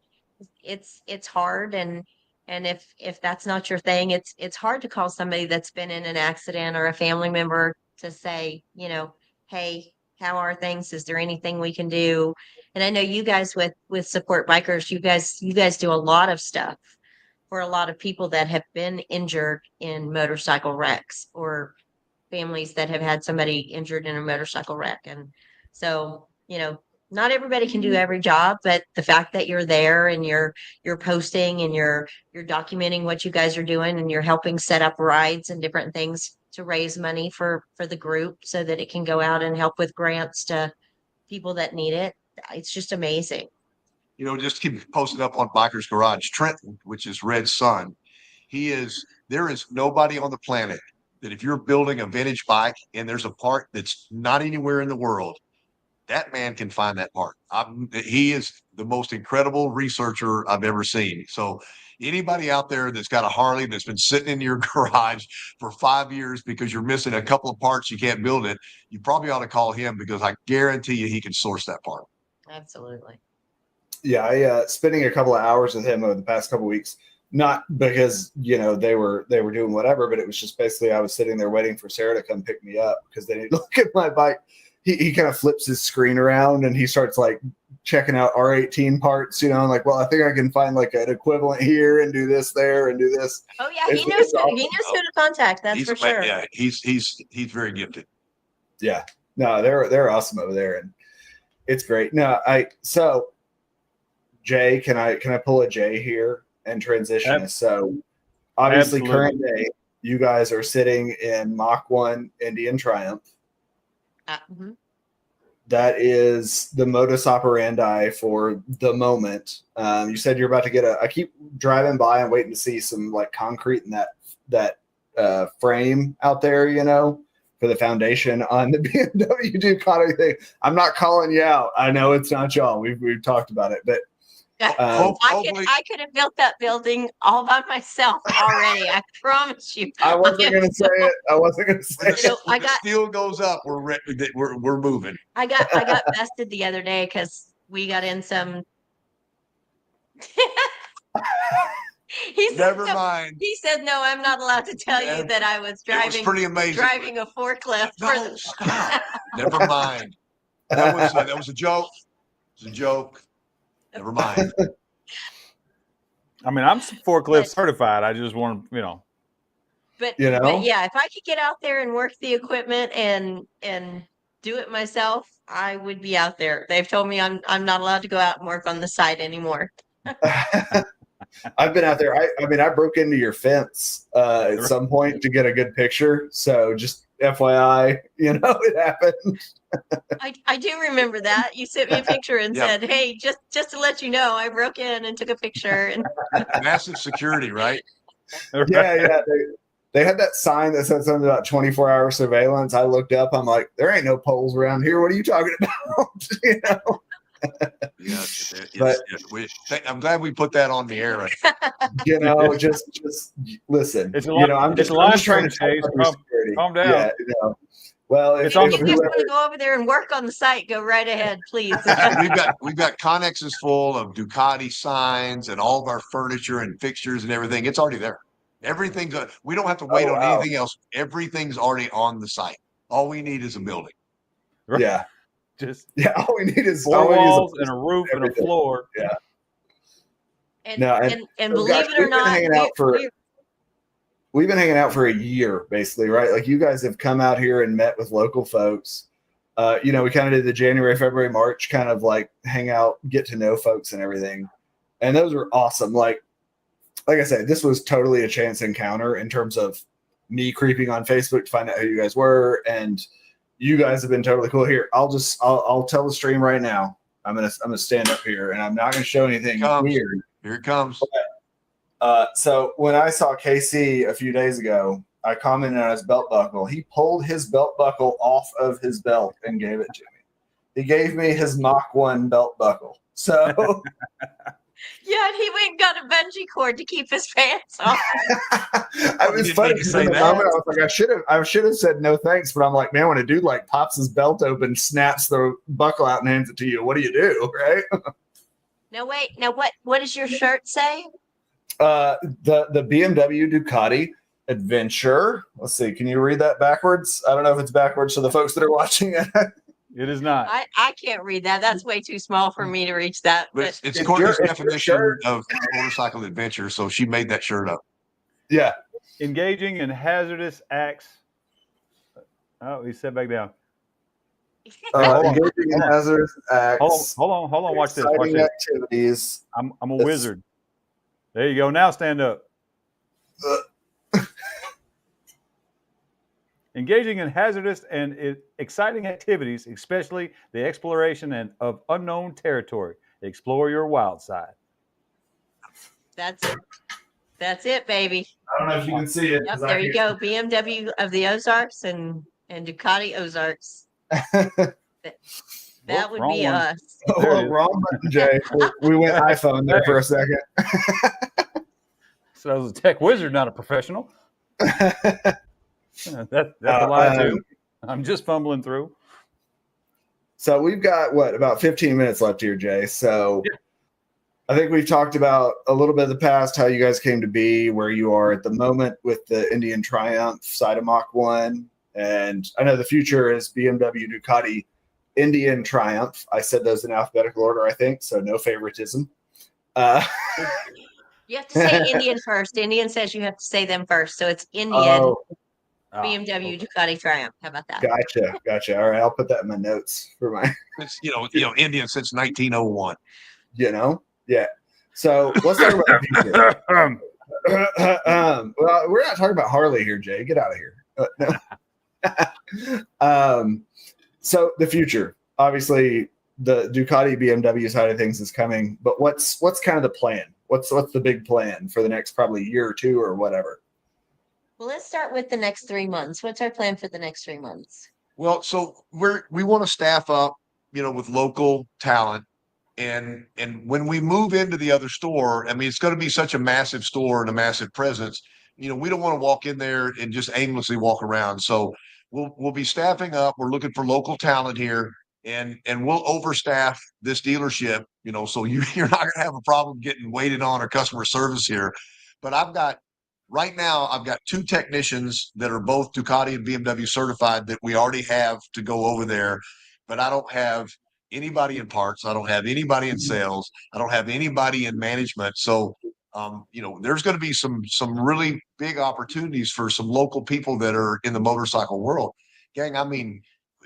it's hard, and if that's not your thing, it's hard to call somebody that's been in an accident or a family member to say, hey, how are things? Is there anything we can do? And I know you guys with Support Bikers, you guys do a lot of stuff for a lot of people that have been injured in motorcycle wrecks, or families that have had somebody injured in a motorcycle wreck. And so, not everybody can do every job, but the fact that you're there and you're posting and you're documenting what you guys are doing, and you're helping set up rides and different things to raise money for the group so that it can go out and help with grants to people that need it. It's just amazing. Just keep posted up on Bikers Garage. Trenton, which is Red's son, there is nobody on the planet that if you're building a vintage bike and there's a part that's not anywhere in the world, that man can find that part. He is the most incredible researcher I've ever seen. So anybody out there that's got a Harley that's been sitting in your garage for 5 years because you're missing a couple of parts, you can't build it, you probably ought to call him, because I guarantee you he can source that part. Absolutely. Yeah, I spending a couple of hours with him over the past couple of weeks, not because they were doing whatever, but it was just basically I was sitting there waiting for Sarah to come pick me up because they didn't look at my bike. He kind of flips his screen around and he starts like checking out R18 parts, like, well, I think I can find like an equivalent here and do this there and do this. Oh yeah, he knows who to contact. That's for sure. Yeah, he's very gifted. Yeah, no, they're awesome over there, and it's great. No, so Jay, can I pull a Jay here and transition us? So obviously, current day, you guys are sitting in Mach1 Indian Triumph. Mm-hmm. That is the modus operandi for the moment. You said you're about to get I keep driving by and waiting to see some like concrete in that frame out there, for the foundation on the BMW Ducati thing. I'm not calling you out. I know it's not y'all. We've talked about it, but I could have built that building all by myself already. I promise you. I wasn't going to say it. When the steel goes up, we're moving. I got bested the other day because we got in some. Never mind. He said, "No, I'm not allowed to tell you that I was It was pretty amazing. driving a forklift." No, stop. Never mind. That was a joke. It was a joke. Never mind. I mean, I'm forklift certified. I just want to, But yeah, if I could get out there and work the equipment and do it myself, I would be out there. They've told me I'm not allowed to go out and work on the site anymore. I've been out there. I mean, I broke into your fence at some point to get a good picture. So just FYI, it happened. I do remember that. You sent me a picture and said, "Hey, just to let you know, I broke in and took a picture." And massive security, right? Yeah. They had that sign that said something about 24-hour surveillance. I looked up. I'm like, there ain't no poles around here. What are you talking about? I'm glad we put that on the air. Right? Just listen. I'm just trying to say, calm down. Yeah, Well, if you just want to go over there and work on the site, go right ahead, please. we've got connexes full of Ducati signs and all of our furniture and fixtures and everything. It's already there. Everything's good. We don't have to wait on anything else. Everything's already on the site. All we need is a building. Right. Yeah. All we need is four walls and a roof and a floor. Yeah. And believe it or not, we've been hanging out for a year, basically, right? Like you guys have come out here and met with local folks. We kind of did the January, February, March kind of like hang out, get to know folks and everything. And those were awesome. Like I said, this was totally a chance encounter in terms of me creeping on Facebook to find out who you guys were. And you guys have been totally cool. Here, I'll tell the stream right now. I'm gonna stand up here and I'm not gonna show anything weird. Here it comes. So when I saw KC a few days ago, I commented on his belt buckle. He pulled his belt buckle off of his belt and gave it to me. He gave me his Mach1 belt buckle. So yeah, and he went and got a bungee cord to keep his pants on. I was funny because in the moment I was like, I should have said no thanks, but I'm like, man, when a dude like pops his belt open, snaps the buckle out and hands it to you, what do you do, right? Now wait, what does your shirt say? The BMW Ducati Adventure. Let's see, can you read that backwards? I don't know if it's backwards to the folks that are watching it. It is not. I can't read that. That's way too small for me to reach that. But it's Courtney's definition of motorcycle adventure, so she made that shirt up. Yeah. Engaging in hazardous acts. Oh, he sat back down. Engaging in hazardous acts. Hold on. Watch this. Activities. I'm a wizard. There you go. Now stand up. Engaging in hazardous and exciting activities, especially the exploration of unknown territory. Explore your wild side. That's it, baby. I don't know if you can see it. Yep, there you go. BMW of the Ozarks and Ducati Ozarks. That would be us. Wrong button, Jay. We went iPhone there for a second. So I was a tech wizard, not a professional. That's a lie too. I'm just fumbling through. So we've got about 15 minutes left here, Jay. So I think we've talked about a little bit of the past, how you guys came to be where you are at the moment with the Indian Triumph side of Mach1. And I know the future is BMW, Ducati, Indian Triumph. I said those in alphabetical order, I think, so no favoritism. You have to say Indian first. Indian says you have to say them first. So it's Indian, BMW, Ducati, Triumph. How about that? Gotcha. All right, I'll put that in my notes for my. It's Indian since 1901. Yeah. So let's talk about the future. Well, we're not talking about Harley here, Jay. Get out of here. No. So the future, obviously, the Ducati BMW side of things is coming, but what's kind of the plan? What's the big plan for the next probably year or two or whatever? Well, let's start with the next 3 months. What's our plan for the next 3 months? Well, so we want to staff up, with local talent. And when we move into the other store, I mean, it's going to be such a massive store and a massive presence. We don't want to walk in there and just aimlessly walk around. So we'll be staffing up. We're looking for local talent here, and we'll overstaff this dealership. So you're not going to have a problem getting waited on or customer service here. but right now, I've got 2 technicians that are both Ducati and BMW certified that we already have to go over there, but I don't have anybody in parts. I don't have anybody in sales. I don't have anybody in management. So, there's going to be some really big opportunities for some local people that are in the motorcycle world. Gang, I mean,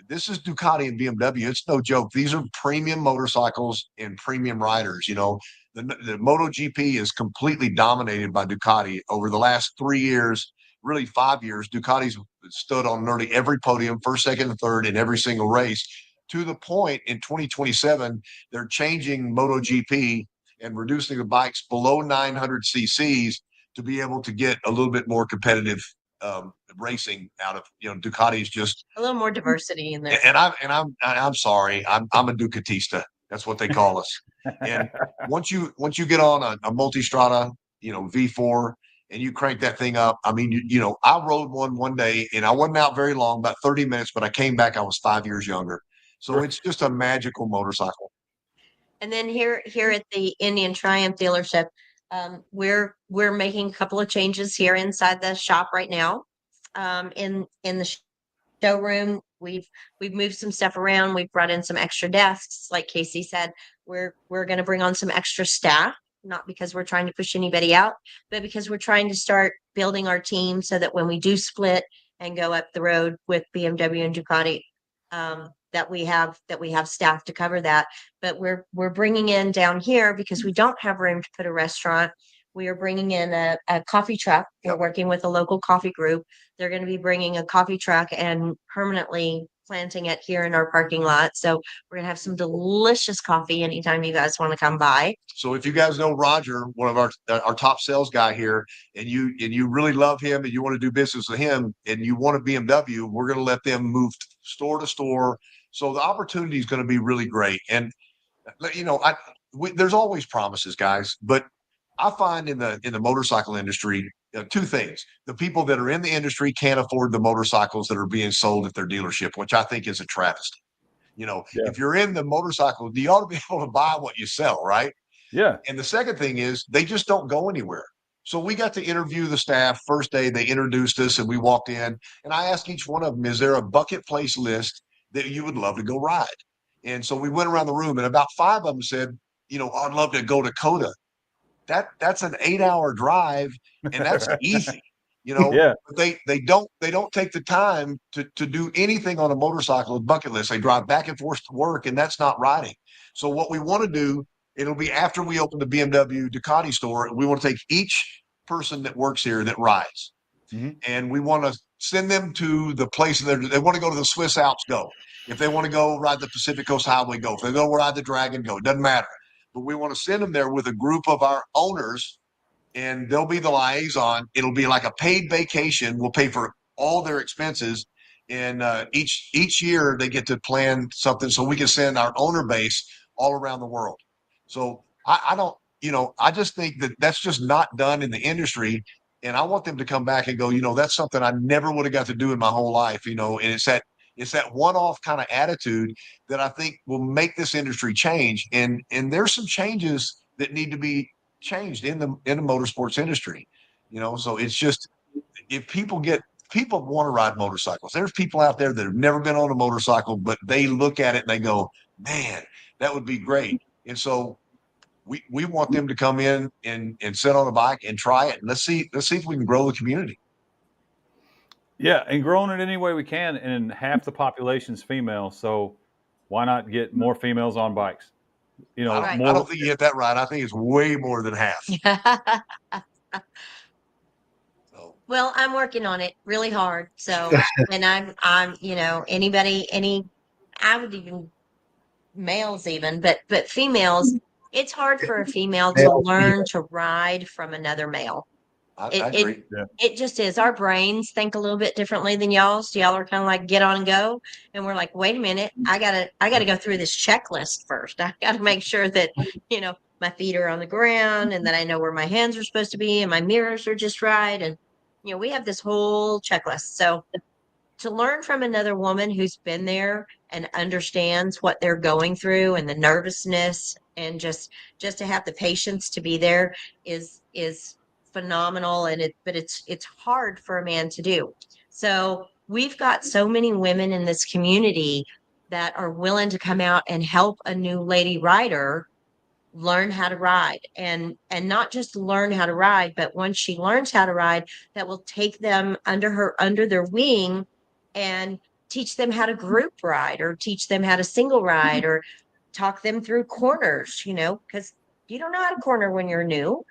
this is Ducati and BMW. It's no joke. These are premium motorcycles and premium riders. The MotoGP is completely dominated by Ducati over the last 3 years, really 5 years. Ducati's stood on nearly every podium, first, second, and third in every single race, to the point in 2027, they're changing MotoGP and reducing the bikes below 900 cc's to be able to get a little bit more competitive racing out of, Ducati's just a little more diversity in there. And I'm sorry, I'm a Ducatista. That's what they call us. And once you get on a Multistrada, V4, and you crank that thing up, I mean, I rode one day, and I wasn't out very long, about 30 minutes, but I came back, I was 5 years younger. So it's just a magical motorcycle. And then here at the Indian Triumph dealership, we're making a couple of changes here inside the shop right now. In the showroom, we've moved some stuff around. We've brought in some extra desks. Like Casey said, we're going to bring on some extra staff, not because we're trying to push anybody out, but because we're trying to start building our team so that when we do split and go up the road with BMW and Ducati, that we have staff to cover that. But we're bringing in down here, because we don't have room to put a restaurant. We are bringing in a coffee truck. We're working with a local coffee group. They're going to be bringing a coffee truck and permanently planting it here in our parking lot. So we're going to have some delicious coffee anytime you guys want to come by. So if you guys know Roger, one of our top sales guy here, and you really love him and you want to do business with him and you want a BMW, we're going to let them move store to store. So the opportunity is going to be really great. And there's always promises, guys, but I find in the motorcycle industry, 2 things. The people that are in the industry can't afford the motorcycles that are being sold at their dealership, which I think is a travesty. If you're in the motorcycle, you ought to be able to buy what you sell, right? Yeah. And the second thing is they just don't go anywhere. So we got to interview the staff. First day, they introduced us and we walked in, and I asked each one of them, is there a bucket place list that you would love to go ride? And so we went around the room, and about 5 of them said, I'd love to go to Coda. That's an 8-hour drive, and that's easy, Yeah. But they don't take the time to do anything on a motorcycle with bucket list. They drive back and forth to work, and that's not riding. So what we want to do, it'll be after we open the BMW Ducati store, we want to take each person that works here that rides, and we want to send them to the place that they want to go to. The Swiss Alps, go. If they want to go ride the Pacific Coast Highway, go. If they go ride the Dragon, go. It doesn't matter. But we want to send them there with a group of our owners, and they'll be the liaison. It'll be like a paid vacation. We'll pay for all their expenses, and each year they get to plan something so we can send our owner base all around the world. So I don't, I just think that that's just not done in the industry, and I want them to come back and go, that's something I never would have got to do in my whole life, and it's that one-off kind of attitude that I think will make this industry change. And there's some changes that need to be changed in the motorsports industry. So it's just, if people want to ride motorcycles, there's people out there that have never been on a motorcycle, but they look at it and they go, man, that would be great. And so we want them to come in and sit on a bike and try it. And let's see if we can grow the community. Yeah, and growing it any way we can, and half the population's female, so why not get more females on bikes? I don't think you hit that right. I think it's way more than half. Well, I'm working on it really hard. So, and I'm I would even males even, but females, it's hard for a female to learn to ride from another male. I agree. It just is. Our brains think a little bit differently than y'all's. Y'all are kind of like get on and go, and we're like, wait a minute, I gotta go through this checklist first. I gotta make sure that my feet are on the ground, and that I know where my hands are supposed to be, and my mirrors are just right, and we have this whole checklist. So to learn from another woman who's been there and understands what they're going through and the nervousness, and just to have the patience to be there is phenomenal, but it's hard for a man to do. So we've got so many women in this community that are willing to come out and help a new lady rider learn how to ride, and not just learn how to ride, but once she learns how to ride, that will take them under their wing and teach them how to group ride, or teach them how to single ride, or talk them through corners, because you don't know how to corner when you're new.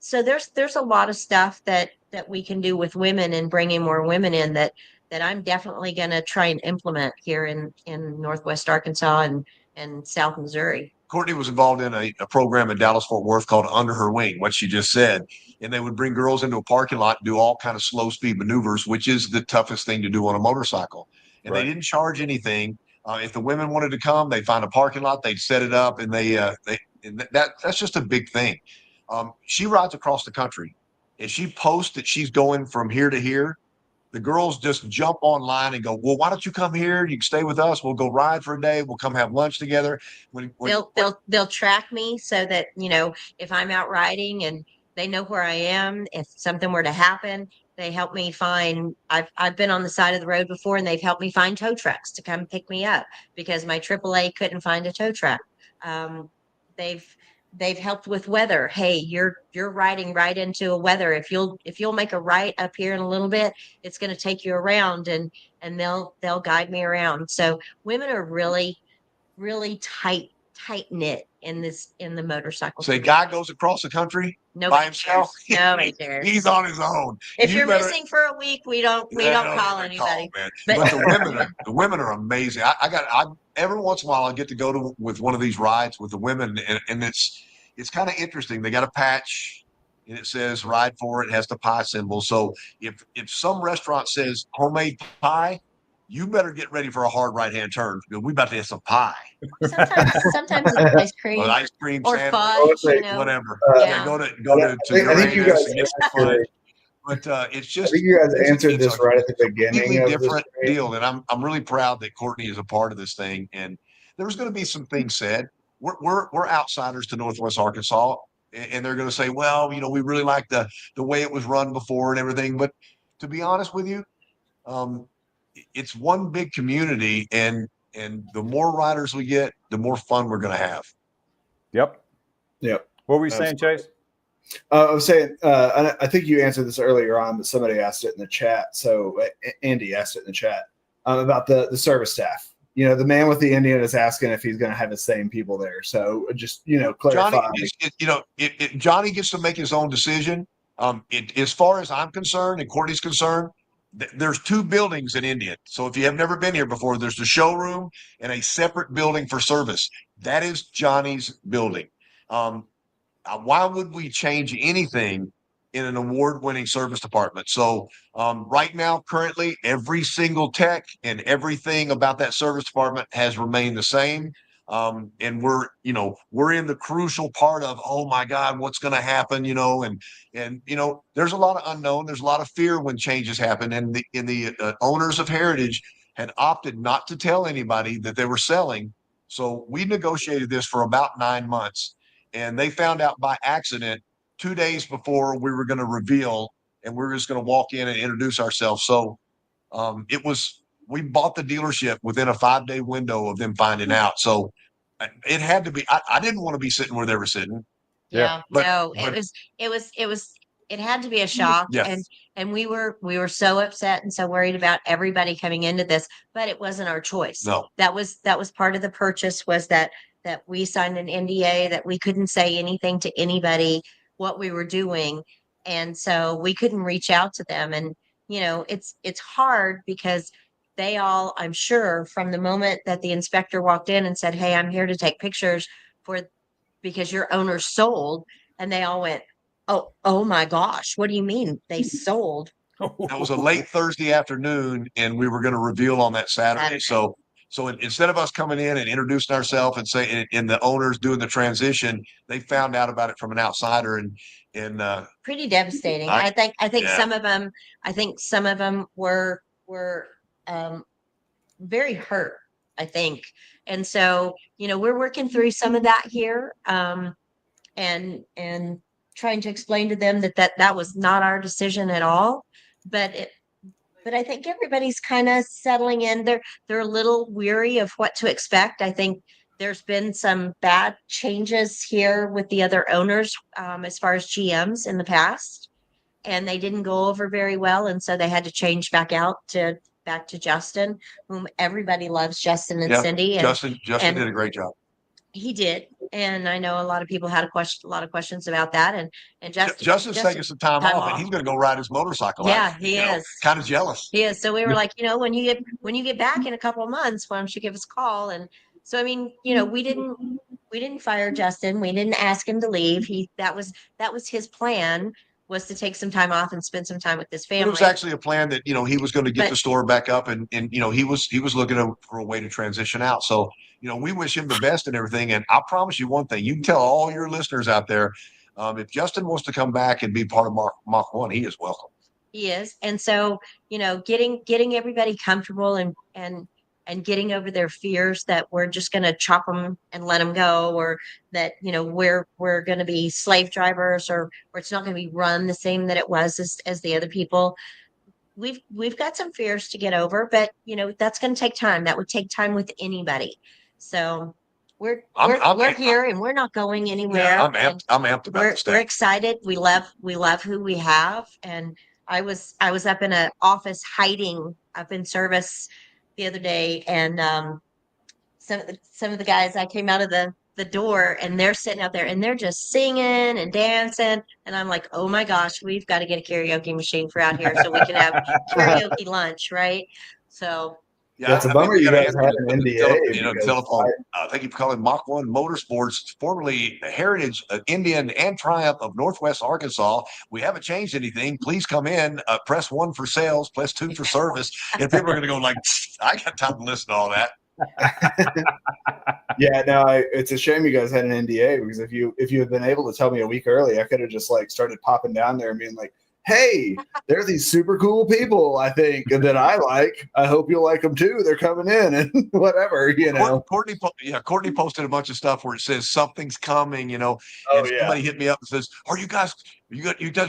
So there's a lot of stuff that we can do with women, and bringing more women in, that I'm definitely going to try and implement here in Northwest Arkansas and South Missouri. Courtney was involved in a program in Dallas Fort Worth called Under Her Wing, what she just said. And they would bring girls into a parking lot and do all kind of slow speed maneuvers, which is the toughest thing to do on a motorcycle. And they didn't charge anything. If the women wanted to come, they'd find a parking lot, they'd set it up, and that's just a big thing. She rides across the country, and she posts that she's going from here to here. The girls just jump online and go, well, why don't you come here? You can stay with us. We'll go ride for a day. We'll come have lunch together. They'll track me, so that, if I'm out riding and they know where I am, if something were to happen, they help me find. I've been on the side of the road before, and they've helped me find tow trucks to come pick me up, because my AAA couldn't find a tow truck. They've helped with weather. Hey, you're riding right into a weather. If you'll make a right up here in a little bit, it's going to take you around, and they'll guide me around. So women are really, really tight knit in the motorcycle. So a guy goes across the country by himself. Nobody cares. He's on his own. If you're missing for a week, we don't call anybody. But the women are amazing. I every once in a while I get to go with one of these rides with the women, and it's kind of interesting. They got a patch and it says "Ride For It." It has the pie symbol. So if some restaurant says homemade pie, you better get ready for a hard right-hand turn, because we about to hit some pie. Sometimes it's ice cream, ice cream or sandwich, fudge, whatever. Yeah. Go to I think you guys fudge. But it's just. I think you guys answered this right at the beginning of different this deal, and I'm really proud that Courtney is a part of this thing. And there's going to be some things said. We're outsiders to Northwest Arkansas, and they're going to say, well, we really like the way it was run before and everything. But to be honest with you, it's one big community, and the more riders we get, the more fun we're going to have. Yep. What were you saying, Chase? I was saying, I think you answered this earlier on, but somebody asked it in the chat. So Andy asked it in the chat about the service staff. The man with the Indian is asking if he's going to have the same people there. So just, clarify. Johnny gets to make his own decision. As far as I'm concerned and Courtney's concerned, there's two buildings in Indian. So if you have never been here before, there's the showroom and a separate building for service. That is Johnny's building. Why would we change anything in an award-winning service department? So right now, currently, every single tech and everything about that service department has remained the same. And we're in the crucial part of, oh my God, what's going to happen, and there's a lot of unknown. There's a lot of fear when changes happen. And the owners of Heritage had opted not to tell anybody that they were selling. So we negotiated this for about 9 months, and they found out by accident 2 days before we were going to reveal, and we were just going to walk in and introduce ourselves. So we bought the dealership within a 5-day window of them finding out. So it had to be, I didn't want to be sitting where they were sitting. It had to be a shock. Yes. And we were so upset and so worried about everybody coming into this, but it wasn't our choice. No, that was part of the purchase, was that we signed an NDA that we couldn't say anything to anybody what we were doing. And so we couldn't reach out to them. And, it's hard, because they all, I'm sure, from the moment that the inspector walked in and said, hey, I'm here to take pictures because your owner sold, and they all went, oh my gosh, what do you mean they sold? That was a late Thursday afternoon, and we were going to reveal on that Saturday. So instead of us coming in and introducing ourselves and saying, and the owners doing the transition, they found out about it from an outsider, and pretty devastating. I think some of them were very hurt, I think. And so, we're working through some of that here. And trying to explain to them that was not our decision at all. But I think everybody's kind of settling in. They're a little weary of what to expect. I think there's been some bad changes here with the other owners, as far as GMs in the past, and they didn't go over very well, and so they had to change back to Justin, whom everybody loves, Justin and Cindy. And Justin did a great job. He did, and I know a lot of people had a lot of questions about that. And Justin's taking some time off, and he's going to go ride his motorcycle. Yeah, he is kind of jealous. He is. So we were like, when you get back in a couple of months, why don't you give us a call? And so, I mean, we didn't fire Justin. We didn't ask him to leave. That was his plan, was to take some time off and spend some time with his family. It was actually a plan that, he was going to get the store back up, and he was looking for a way to transition out. So, we wish him the best and everything. And I promise you one thing, you can tell all your listeners out there, if Justin wants to come back and be part of Mach1, he is welcome. He is. And so, getting everybody comfortable and getting over their fears that we're just going to chop them and let them go, or that, we're going to be slave drivers, or it's not going to be run the same that it was as the other people. We've got some fears to get over, but that's going to take time. That would take time with anybody. So we're here, and we're not going anywhere. Yeah, I'm amped about the We're excited. We love who we have. And I was up in an office hiding up in service the other day, and some of the guys, I came out of the door, and they're sitting out there, and they're just singing and dancing, and I'm like, oh my gosh, we've got to get a karaoke machine for out here so we can have karaoke lunch, right? So yeah, it's a bummer you guys had an NDA. Telephone. Thank you for calling Mach1 Motorsports, formerly Heritage Indian and Triumph of Northwest Arkansas. We haven't changed anything. Please come in. Press 1 for sales, press 2 for service. And people are going to go like, I got time to listen to all that. Yeah, no, it's a shame you guys had an NDA, because if you had been able to tell me a week early, I could have just started popping down there and being like, hey, there are these super cool people, I think, that I like. I hope you'll like them too. They're coming in and whatever, Courtney posted a bunch of stuff where it says something's coming, and somebody hit me up and says, are you guys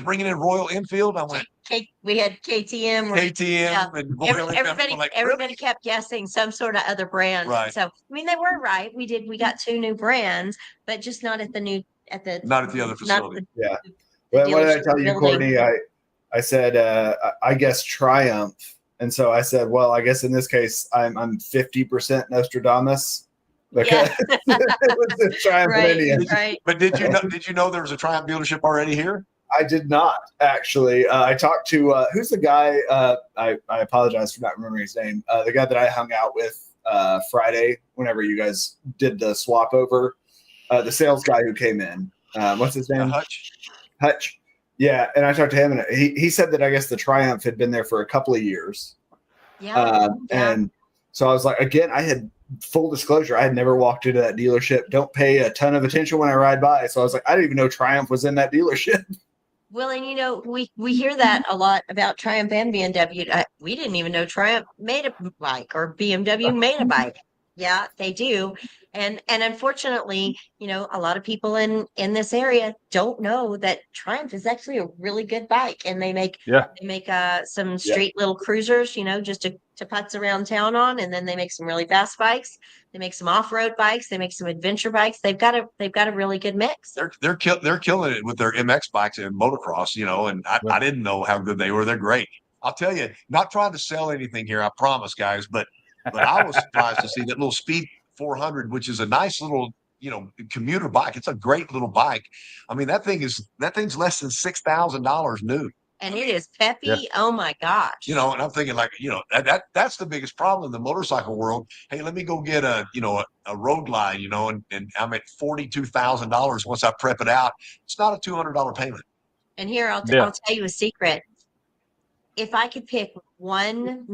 bringing in Royal Enfield? I went, we had KTM. And Royal everybody really? kept guessing some sort of other brand. Right. So, I mean, they were right. We got 2 new brands, but just not at the other facility. Yeah. But what did I tell you, Courtney? I said, I guess Triumph. And so I said, well, I guess in this case, I'm 50% Nostradamus. Because it was a Triumph Indian. Right. But did you know there was a Triumph dealership already here? I did not, actually. I talked to, who's the guy? I apologize for not remembering his name. The guy that I hung out with Friday, whenever you guys did the swap over. The sales guy who came in. What's his name? Hutch. Yeah, and I talked to him, and he said that I guess the Triumph had been there for a couple of years. Yeah. And so I was like, again, I had full disclosure, I had never walked into that dealership. Don't pay a ton of attention when I ride by. So I was like, I didn't even know Triumph was in that dealership. Well, and we hear that a lot about Triumph and BMW. We didn't even know Triumph made a bike or BMW made a bike. Yeah, they do. And unfortunately, a lot of people in this area don't know that Triumph is actually a really good bike, and they make some street little cruisers, just to putz around town on, and then they make some really fast bikes. They make some off-road bikes. They make some adventure bikes. They've got a really good mix. They're killing it with their MX bikes and motocross, and I didn't know how good they were. They're great. I'll tell you, not trying to sell anything here, I promise, guys, but I was surprised to see that little Speed 400, which is a nice little, commuter bike. It's a great little bike. I mean, that thing's less than $6,000 new. And it is peppy. Yeah. Oh my gosh. And I'm thinking that's the biggest problem in the motorcycle world. Hey, let me go get a road line, and I'm at $42,000 once I prep it out. It's not a $200 payment. And here, I'll tell you a secret. If I could pick one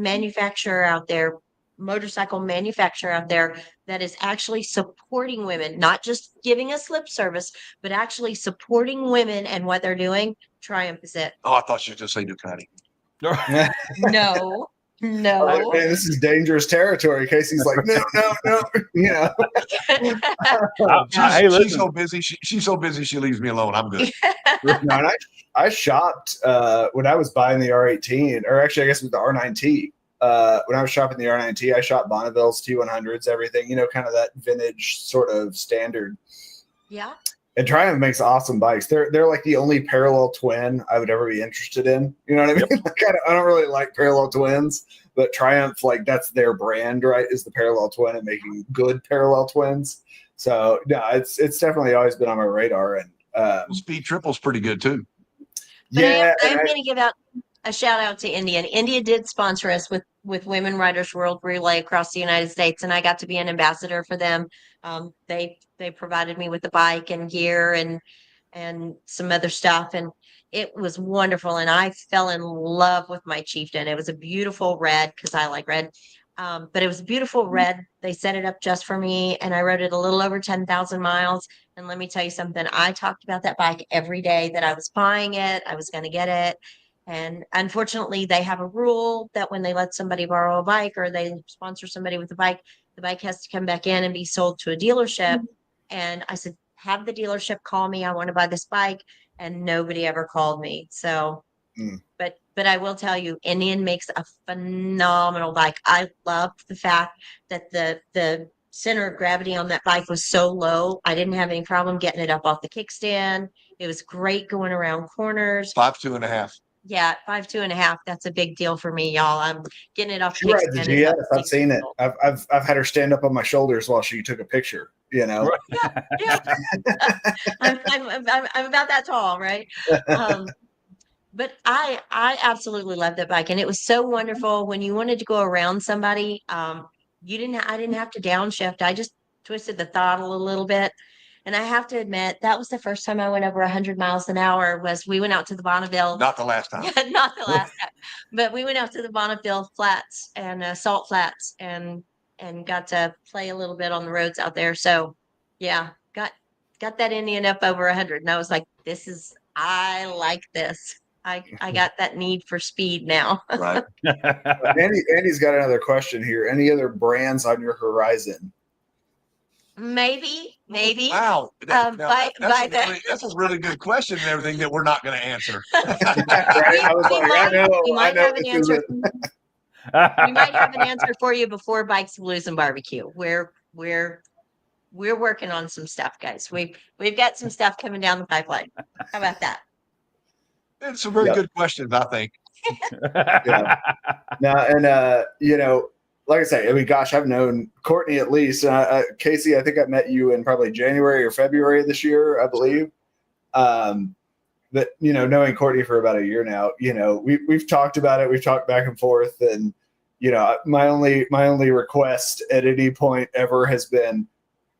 motorcycle manufacturer out there that is actually supporting women, not just giving us lip service, but actually supporting women and what they're doing, Triumph is it. Oh, I thought you were just saying Ducati. No, I was No. like, man, this is dangerous territory. Casey's like, no, no, no. You know, Hey, She's listen. so busy. She's so busy. She leaves me alone. I'm good. no, and I shopped when I was buying the R18, or actually, I guess with the R9T. When I was shopping the R9T, I shot Bonneville's T100s, everything, you know, kind of that vintage sort of standard. Yeah. And Triumph makes awesome bikes. They're like the only parallel twin I would ever be interested in. You know what I mean? Yep. Like, I don't really like parallel twins, but Triumph, like, that's their brand, right? Is the parallel twin and making good parallel twins. So no, it's definitely always been on my radar. And Speed Triple's pretty good too. But yeah, I'm going to give out a shout out to India. And India did sponsor us with Women Riders World Relay across the United States, and I got to be an ambassador for them. They provided me with the bike and gear and some other stuff, and it was wonderful. And I fell in love with my Chieftain. It was a beautiful red because I like red. But it was a beautiful red. They set it up just for me, and I rode it a little over 10,000 miles. And let me tell you something, I talked about that bike every day that I was buying it, I was going to get it. And unfortunately, they have a rule that when they let somebody borrow a bike or they sponsor somebody with a bike, the bike has to come back in and be sold to a dealership. And I said, have the dealership call me. I want to buy this bike. And nobody ever called me. So, but I will tell you, Indian makes a phenomenal bike. I loved the fact that the center of gravity on that bike was so low. I didn't have any problem getting it up off the kickstand. It was great going around corners. 5'2.5". Yeah, 5'2.5". That's a big deal for me, y'all. I'm getting it off she rides the kickstand. is a GS. I've big seen it. deal. I've had her stand up on my shoulders while she took a picture. You know, Yeah. I'm about that tall, right? But I absolutely love that bike, and it was so wonderful when you wanted to go around somebody. I didn't have to downshift. I just twisted the throttle a little bit. And I have to admit, that was the first time I went over 100 miles an hour. Was we went out to the Bonneville. Not the last time. Yeah, not the last time, but we went out to the Bonneville flats and salt flats and got to play a little bit on the roads out there. So yeah, got that Indian up over 100, and I was like, I like this. I got that need for speed now. Right. Andy's got another question here. Any other brands on your horizon? Maybe. Wow. That's a really good question and everything that we're not going to answer. Right? I was like, we might have an answer. We We might have an answer for you before Bikes, Blues, and Barbecue. We're working on some stuff, guys. We've got some stuff coming down the pipeline. How about that? It's some very good questions, I think. Yeah. Now, and you know, like I say, I mean, gosh, I've known Courtney at least. Casey, I think I met you in probably January or February of this year, I believe. But you know, knowing Courtney for about a year now, you know, we've talked about it. We've talked back and forth, and you know, my only request at any point ever has been,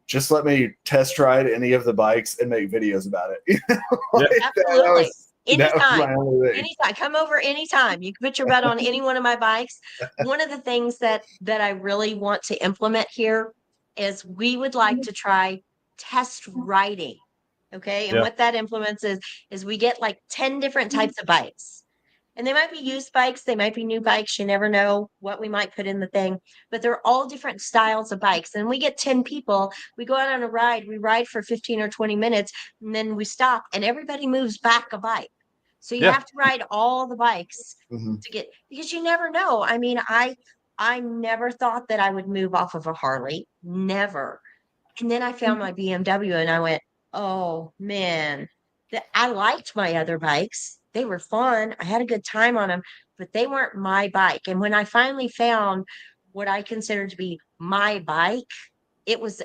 just let me test ride any of the bikes and make videos about it. You know? Like, absolutely. anytime. Anytime. Come over anytime. You can put your butt on any one of my bikes. One of the things that I really want to implement here is we would like to try test riding. Okay. And what that implements is we get like 10 different types of bikes. And they might be used bikes, they might be new bikes. You never know what we might put in the thing, but they're all different styles of bikes. And we get 10 people, we go out on a ride, we ride for 15 or 20 minutes, and then we stop and everybody moves back a bike. So you have to ride all the bikes to get, because you never know. I mean, I never thought that I would move off of a Harley, never. And then I found my BMW and I went, oh man, I liked my other bikes. They were fun. I had a good time on them, but they weren't my bike. And when I finally found what I considered to be my bike, it was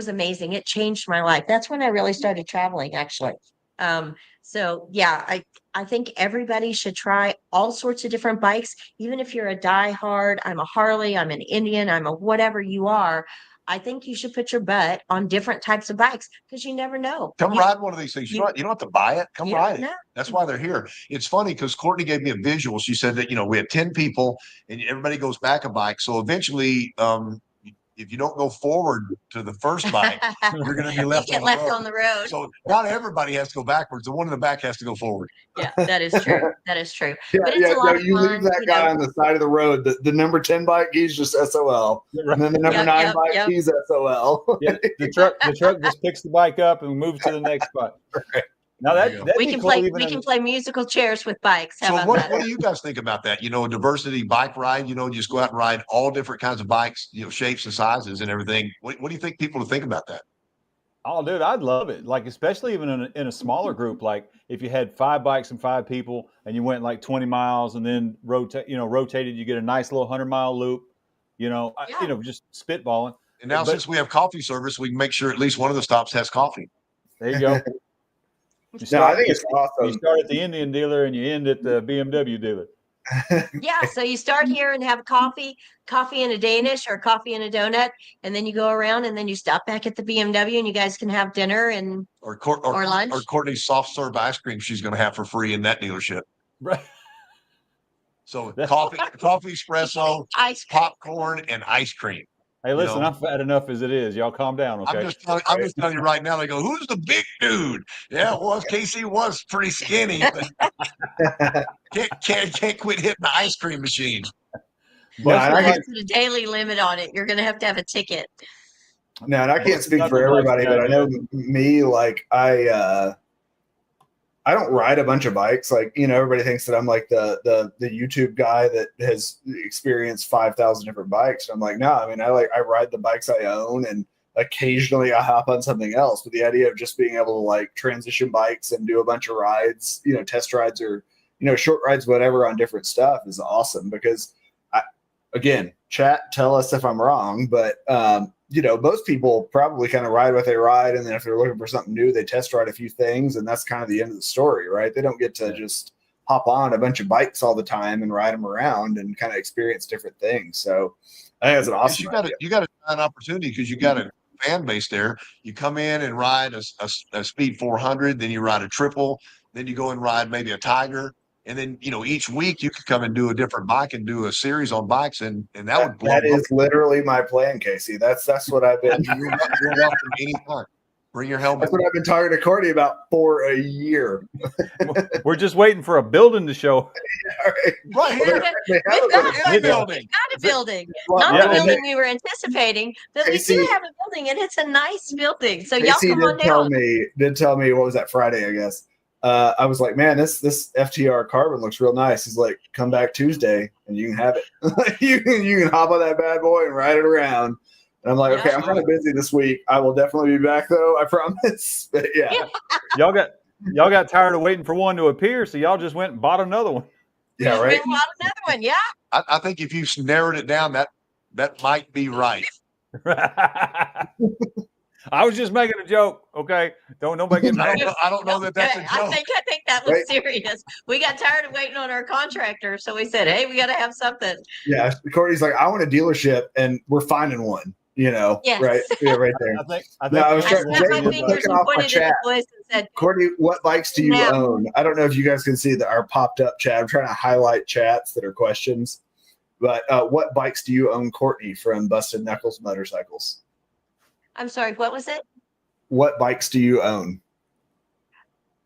amazing. It changed my life. That's when I really started traveling, actually. So yeah, I think everybody should try all sorts of different bikes. Even if you're a diehard, I'm a Harley, I'm an Indian, I'm a whatever you are. I think you should put your butt on different types of bikes because you never know. Come ride one of these things. You don't have to buy it. Come ride it. No. That's why they're here. It's funny because Courtney gave me a visual. She said that, you know, we had 10 people and everybody goes back a bike. So eventually if you don't go forward to the first bike, you're going to be left, you get left on the road. So not everybody has to go backwards. The one in the back has to go forward. Yeah, that is true. That is true. Yeah, but it's a lot of you fun, leave that guy on the side of the road. The number 10 bike, he's just SOL. And then the number 9 bike, he's SOL. Yeah, the truck just picks the bike up and moves to the next spot. Right. Now we can play musical chairs with bikes. So what do you guys think about that? A diversity bike ride, just go out and ride all different kinds of bikes, shapes and sizes and everything. What do you think people think about that? Oh, dude, I'd love it. Like, especially even in a smaller group, like if you had 5 bikes and 5 people and you went like 20 miles and then rotated, you get a nice little 100-mile loop, just spitballing. And now since we have coffee service, we can make sure at least one of the stops has coffee. There you go. I think it's awesome. You start at the Indian dealer and you end at the BMW dealer. Yeah, so you start here and have coffee and a Danish or coffee and a donut, and then you go around and then you stop back at the BMW and you guys can have dinner and or lunch. Or Courtney's soft serve ice cream she's going to have for free in that dealership. Right. So coffee, espresso, popcorn, and ice cream. Hey, listen, I'm fat enough as it is. Y'all calm down, okay? I'm just telling you right now. They go, "Who's the big dude?" Yeah, well, Casey was pretty skinny, but can't quit hitting the ice cream machine. There's a daily limit on it. You're going to have a ticket. No, and I can't speak for everybody, but I know me, like I don't ride a bunch of bikes. Like, everybody thinks that I'm like the YouTube guy that has experienced 5,000 different bikes. And I'm like, no, I ride the bikes I own, and occasionally I hop on something else. But the idea of just being able to like transition bikes and do a bunch of rides, test rides or, short rides, whatever, on different stuff is awesome. Because again, chat, tell us if I'm wrong, but most people probably kind of ride what they ride, and then if they're looking for something new, they test ride a few things, and that's kind of the end of the story, right? They don't get to just hop on a bunch of bikes all the time and ride them around and kind of experience different things. So I think that's an awesome idea. You got an opportunity because you got a fan base there. You come in and ride a speed 400, then you ride a triple, then you go and ride maybe a Tiger. And then, each week you could come and do a different bike and do a series on bikes. And that is literally my plan, Casey. That's what I've been. You're welcome anytime. Bring your helmet. That's what I've been talking to Courtney about for a year. We're just waiting for a building to show. Right here. We've got a building. Not the building we were anticipating, but we do have a building, and it's a nice building. So Casey y'all come on down. Did tell me, what was that, Friday, I guess. I was like, man, this FTR carbon looks real nice. He's like, come back Tuesday and you can have it. you can hop on that bad boy and ride it around. And I'm like, okay, I'm kind of busy this week. I will definitely be back though, I promise. But yeah. Y'all got tired of waiting for one to appear, so y'all just went and bought another one. Yeah, right. Bought another one, yeah. I think if you've narrowed it down, that might be right. I was just making a joke, okay? Don't nobody get mad. I don't know that that's a joke. I think that was serious. We got tired of waiting on our contractor, so we said, "Hey, we got to have something." Yeah, Courtney's like, "I want a dealership, and we're finding one." Yes. Right? Yeah, right there. I snapped my fingers and pointed at the boys and said, "Courtney, what bikes do you own?" I don't know if you guys can see our popped up chat. I'm trying to highlight chats that are questions. But what bikes do you own, Courtney, from Busted Knuckles Motorcycles? I'm sorry, what was it? What bikes do you own?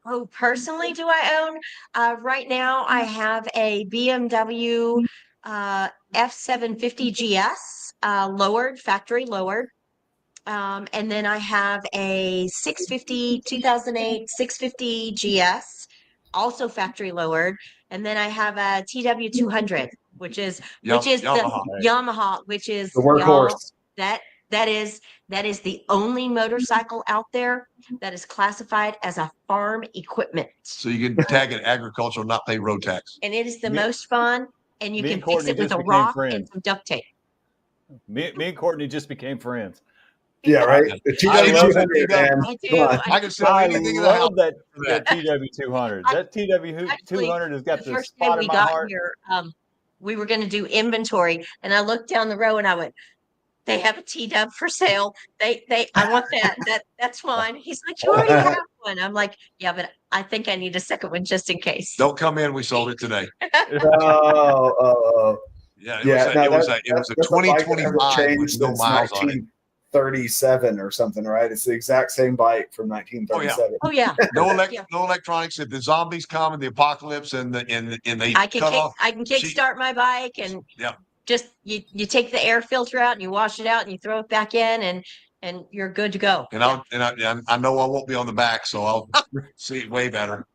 Oh, personally, do I own? Right now, I have a BMW F750 GS, factory lowered. And then I have a 2008 650 GS, also factory lowered. And then I have a TW200, which is Yamaha. The Yamaha, which is the workhorse. That is the only motorcycle out there that is classified as a farm equipment. So you can tag it agricultural, not pay road tax. And it is the most fun, and you can fix it with a rock and some duct tape. Me and Courtney just became friends. Yeah, right. The TW200, man. I can sell anything in the house. That TW200. That TW200 has got the spot in my heart. Here, we were going to do inventory, and I looked down the row and I went, "They have a T-Dub for sale. I want that. That's fine." He's like, "You already have one." I'm like, "Yeah, but I think I need a second one just in case." Don't come in. We sold it today. Oh. Yeah, No, it was a that's a bike that hasn't 2025 with changed no since miles on it. 1937 or something, right? It's the exact same bike from 1937. Oh yeah. No Yeah. no electronics. If the zombies come and the apocalypse and they I can cut off, I can kickstart my bike and yeah. just you take the air filter out and you wash it out and you throw it back in and you're good to go. And I know I won't be on the back, so I'll see it way better.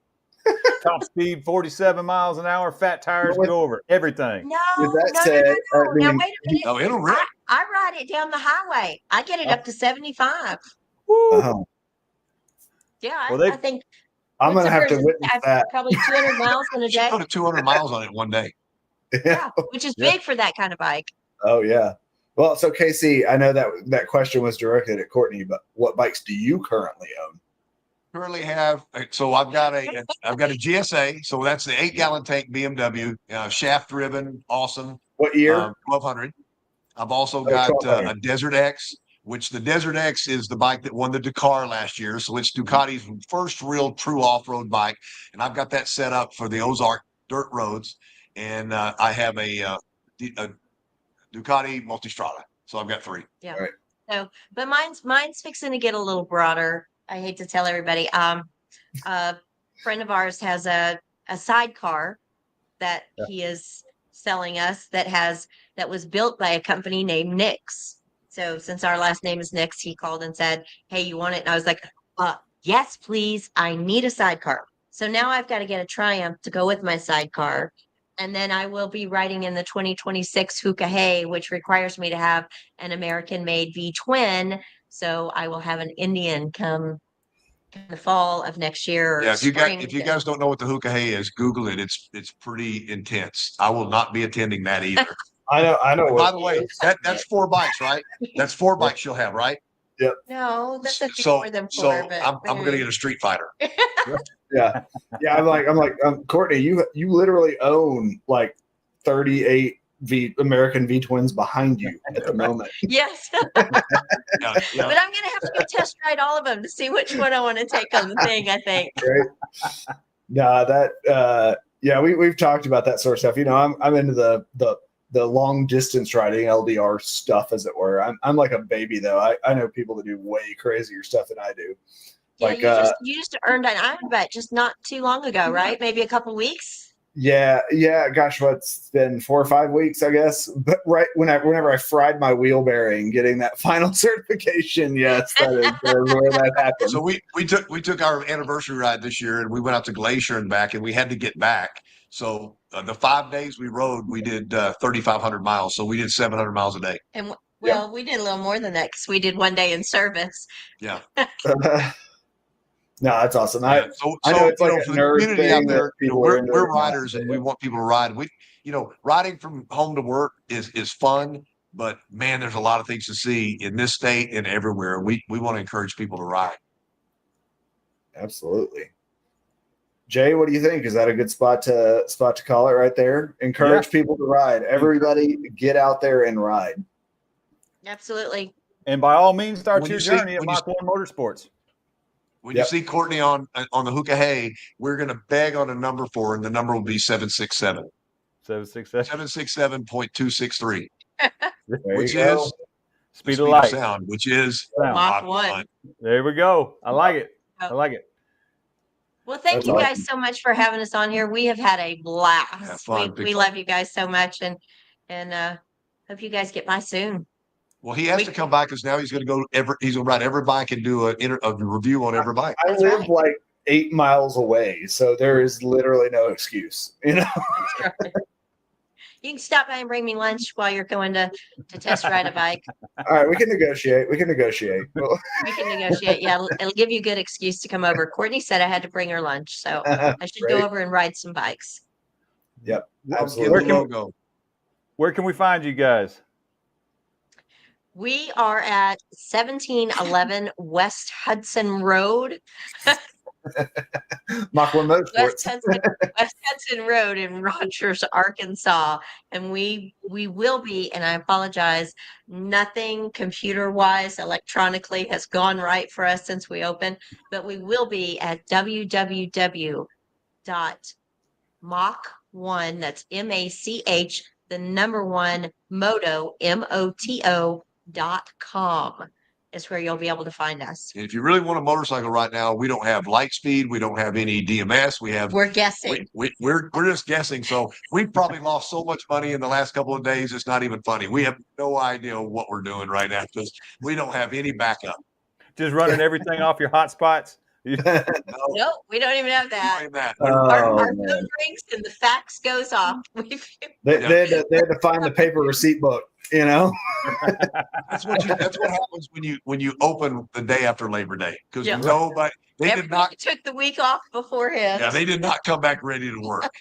Top speed 47 miles an hour, fat tires go over everything. No, With that no, said, no, no, no. I mean, Now wait a minute. No, it'll rip. I ride it down the highway. I get it up to 75. uh-huh. Yeah, Well, I think I'm going to have to What's witness that. probably 200 miles in a She day. put 200 miles on it one day. Yeah, which is big for that kind of bike. Oh, yeah. Well, so Casey, I know that question was directed at Courtney, but what bikes do you currently own? Currently have so I've got a GSA, so that's the 8-gallon tank BMW, shaft driven, awesome. What year? 1200. I've also got a Desert X, which the Desert X is the bike that won the Dakar last year. So it's Ducati's first real true off-road bike. And I've got that set up for the Ozark dirt roads. And I have a Ducati Multistrada. So I've got 3. Yeah. Right. So, but mine's fixing to get a little broader. I hate to tell everybody. A friend of ours has a sidecar that he is selling us that was built by a company named Nix. So since our last name is Nix, he called and said, "Hey, you want it?" And I was like, "Yes, please. I need a sidecar." So now I've got to get a Triumph to go with my sidecar. And then I will be riding in the 2026 Hookah Hay, which requires me to have an American-made V-twin. So I will have an Indian come the fall of next year. Or Yeah, if you spring. guys don't know what the Hookah Hay is, Google it. It's pretty intense. I will not be attending that either. I know. By the way, that's 4 bikes, right? That's 4 bikes you'll have, right? Yep. No, that's a few So more than 4. so But I'm going to get a Street Fighter. Yeah. I'm like Courtney, you literally own like 38 American V twins behind you at the moment. yes. Yeah, But I'm gonna have to go test ride all of them to see which one I want to take on the thing. I think. Right. No, that we've talked about that sort of stuff. You know, I'm into the long distance riding LDR stuff, as it were. I'm like a baby though. I know people that do way crazier stuff than I do. Yeah, Like you just earned an Iron Bet just not too long ago, right? Maybe a couple weeks. Yeah. Gosh, what's been 4 or 5 weeks, I guess. But right whenever I fried my wheel bearing, getting that final certification, yes, that is where that happened. So we took our anniversary ride this year, and we went out to Glacier and back, and we had to get back. So the 5 days we rode, we did 3,500 miles. So we did 700 miles a day. And we did a little more than that because we did one day in service. Yeah. No, that's awesome. Yeah. I know it's like a for the nerd community out thing there, that we're riders and we want people to ride. Riding from home to work is fun, but man, there's a lot of things to see in this state and everywhere. We want to encourage people to ride. Absolutely. Jay, what do you think? Is that a good spot to call it right there? Encourage people to ride. Everybody get out there and ride. Absolutely. And by all means, start When your you see- journey at when you- Mach1 Motorsports. When you see Courtney on the Hookah Hay, we're going to beg on a number for her, and the number will be 767. 767. 767.263, There which you go. is Speed the of light. sound, which is Sound. Mach 1. There we go. I like it. I like it. Well, thank That's you guys awesome. so much for having us on here. We have had a blast. fun, We love you guys so much, and hope you guys get by soon. Well, he has to come back because now he's going to go he's going to ride every bike and do a review on every bike. I That's live right. like 8 miles away, so there is literally no excuse. You know. You can stop by and bring me lunch while you're going to test ride a bike. All right, we can negotiate. Well, We can negotiate. Yeah, it'll give you a good excuse to come over. Courtney said I had to bring her lunch, so I should go Great. over and ride some bikes. Yep, Give absolutely. the logo. Where can we find you guys? We are at 1711 West Hudson Road. Mach1 West Motorsports. Hudson Road in Rogers, Arkansas. And we will be, and I apologize, nothing computer-wise, electronically has gone right for us since we opened, but we will be at www.mach1, that's the number one moto, MOTO.com is where you'll be able to find us. And if you really want a motorcycle right now, we don't have light speed. We don't have any DMS. We're guessing. We're just guessing. So we've probably lost so much money in the last couple of days. It's not even funny. We have no idea what we're doing right now because we don't have any backup. Just running everything off your hotspots. No, we don't even have that. Oh, Our phone rings and the fax goes off. They had to find the paper receipt book, you know. That's what happens when you open the day after Labor Day because nobody took the week off beforehand. Yeah, they did not come back ready to work.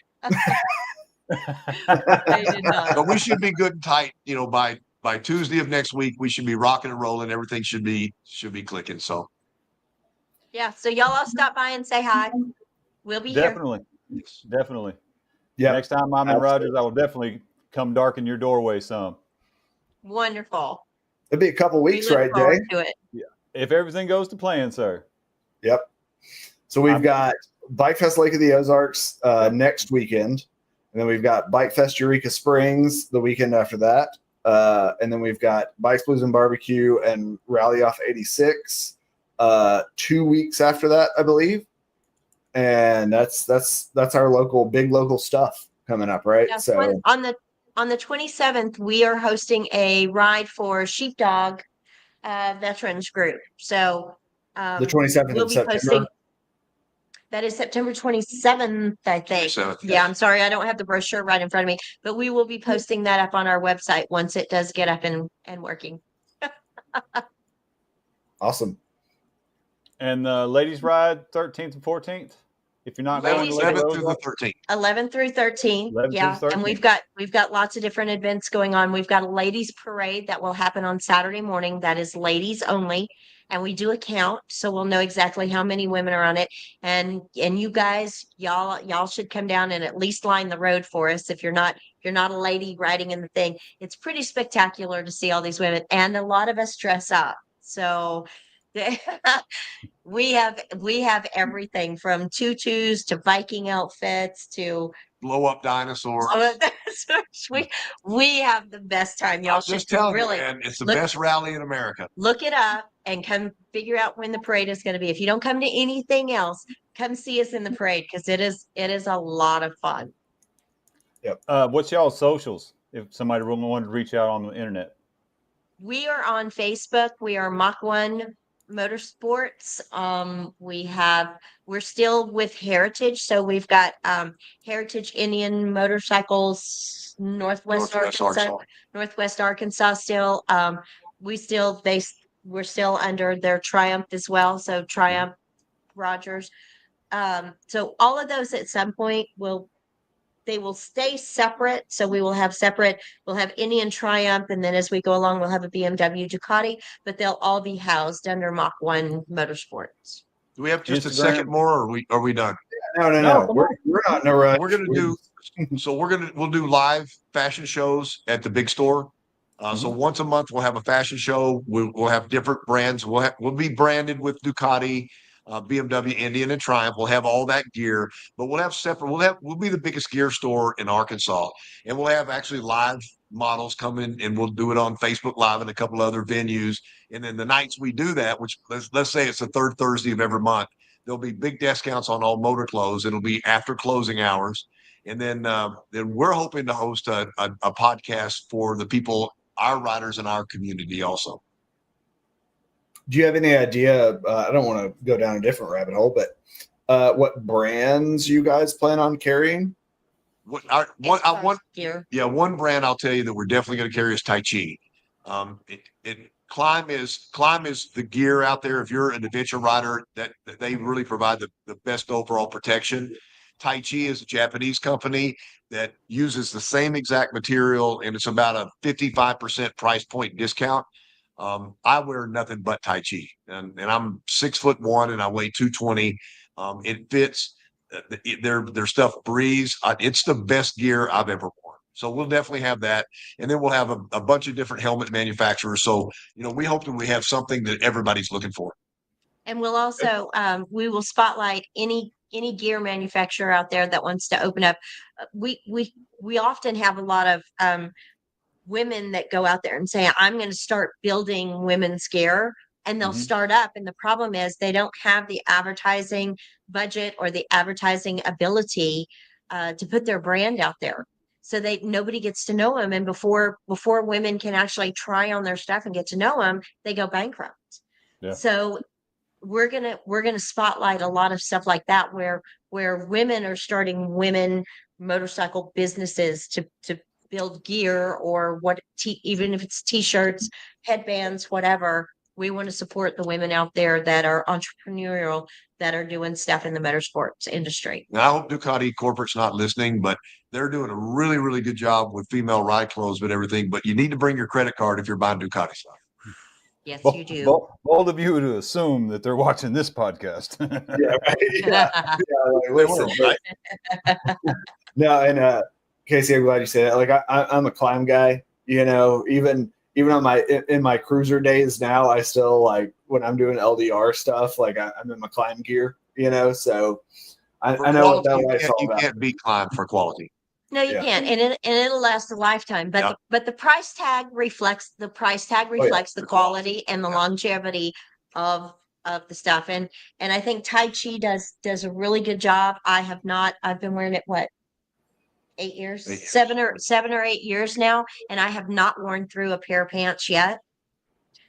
They did not. But we should be good and tight. You know, by Tuesday of next week, we should be rocking and rolling. Everything should be clicking. So. Yeah, so y'all all stop by and say hi. We'll be Definitely. here. Definitely. Yeah. Next time I'm in Rogers, I will definitely come darken your doorway some. Wonderful. It'll be a couple weeks, right, Jay? To it. Yeah. If everything goes to plan, sir. Yep. So we've got Bike Fest Lake of the Ozarks next weekend. And then we've got Bike Fest Eureka Springs the weekend after that. And then we've got Bikes, Blues, and Barbecue and Rally Off 86. 2 weeks after that, I believe, and that's our big local stuff coming up, right? Yeah, so on the 27th, we are hosting a ride for Sheepdog Veterans Group. So the 27th we'll of be September. posting. That is September 27th, I think. 27th, yeah, I'm sorry, I don't have the brochure right in front of me, but we will be posting that up on our website once it does get up and working. Awesome. And ladies ride 13th and 14th. If you're not going to 11th through the 13th. 11th through 13th. 11th Yeah. through 13th. And we've got lots of different events going on. We've got a ladies parade that will happen on Saturday morning. That is ladies only. And we do a count, so we'll know exactly how many women are on it. And you guys, y'all should come down and at least line the road for us. If you're not a lady riding in the thing, it's pretty spectacular to see all these women, and a lot of us dress up. So we have everything from tutus to Viking outfits to Blow up dinosaurs. we have the best time. Y'all should just tell really, you, man, it's the best rally in America. Look it up and come figure out when the parade is going to be. If you don't come to anything else, come see us in the parade because it is a lot of fun. Yep. What's y'all's socials if somebody really wanted to reach out on the internet? We are on Facebook. We are Mach1 Motorsports. We're still with Heritage, so we've got Heritage Indian Motorcycles Northwest Arkansas still. We're still under their Triumph as well, so Triumph Rogers. So all of those at some point they will stay separate. So we'll have Indian Triumph, and then as we go along, we'll have a BMW Ducati, but they'll all be housed under Mach1 Motorsports. Do we have just a second more, or are we done? No. We're not in a rush. We're gonna we'll do live fashion shows at the big store. So once a month we'll have a fashion show. We'll have different brands. We'll be branded with Ducati, BMW, Indian, and Triumph. We'll have all that gear, but we'll have separate. We'll be the biggest gear store in Arkansas, and we'll have actually live models come in, and we'll do it on Facebook Live and a couple other venues. And then the nights we do that, which let's say it's the third Thursday of every month, there'll be big discounts on all motor clothes. It'll be after closing hours, and then we're hoping to host a podcast for the people, our riders in our community also. Do you have any idea? I don't want to go down a different rabbit hole, but what brands you guys plan on carrying? One brand I'll tell you that we're definitely going to carry is Tai Chi. Climb is the gear out there. If you're an adventure rider, that they really provide the best overall protection. Tai Chi is a Japanese company that uses the same exact material, and it's about a 55% price point discount. I wear nothing but Tai Chi, and I'm 6'1" and I weigh 220. It fits. Their stuff breathes. It's the best gear I've ever worn. So we'll definitely have that, and then we'll have a bunch of different helmet manufacturers. So we hope that we have something that everybody's looking for. And we'll also we will spotlight any gear manufacturer out there that wants to open up. We we often have a lot of women that go out there and say, I'm going to start building women's gear, and they'll start up. And the problem is they don't have the advertising budget or the advertising ability to put their brand out there. So nobody gets to know them. And before women can actually try on their stuff and get to know them, they go bankrupt. Yeah. So we're gonna spotlight a lot of stuff like that, where women are starting women motorcycle businesses to build gear, or even if it's t-shirts, headbands, whatever. We want to support the women out there that are entrepreneurial, that are doing stuff in the motorsports industry. Now, I hope Ducati corporate's not listening, but they're doing a really, really good job with female ride clothes and everything. But you need to bring your credit card if you're buying Ducati stuff. Yes, you do. Bold of you to assume that they're watching this podcast. No, and Casey, I'm glad you say that. Like I'm a climb guy. You know, even on my cruiser days now, I still, like, when I'm doing LDR stuff, like I'm in my climb gear. You know, so I know what that life's all about. You can't beat climb for quality. No, you can't, and it'll last a lifetime. But the price tag reflects the quality and the longevity of the stuff. And I think Tai Chi does a really good job. I've been wearing it 8 years, 7 or 8 years now, and I have not worn through a pair of pants yet.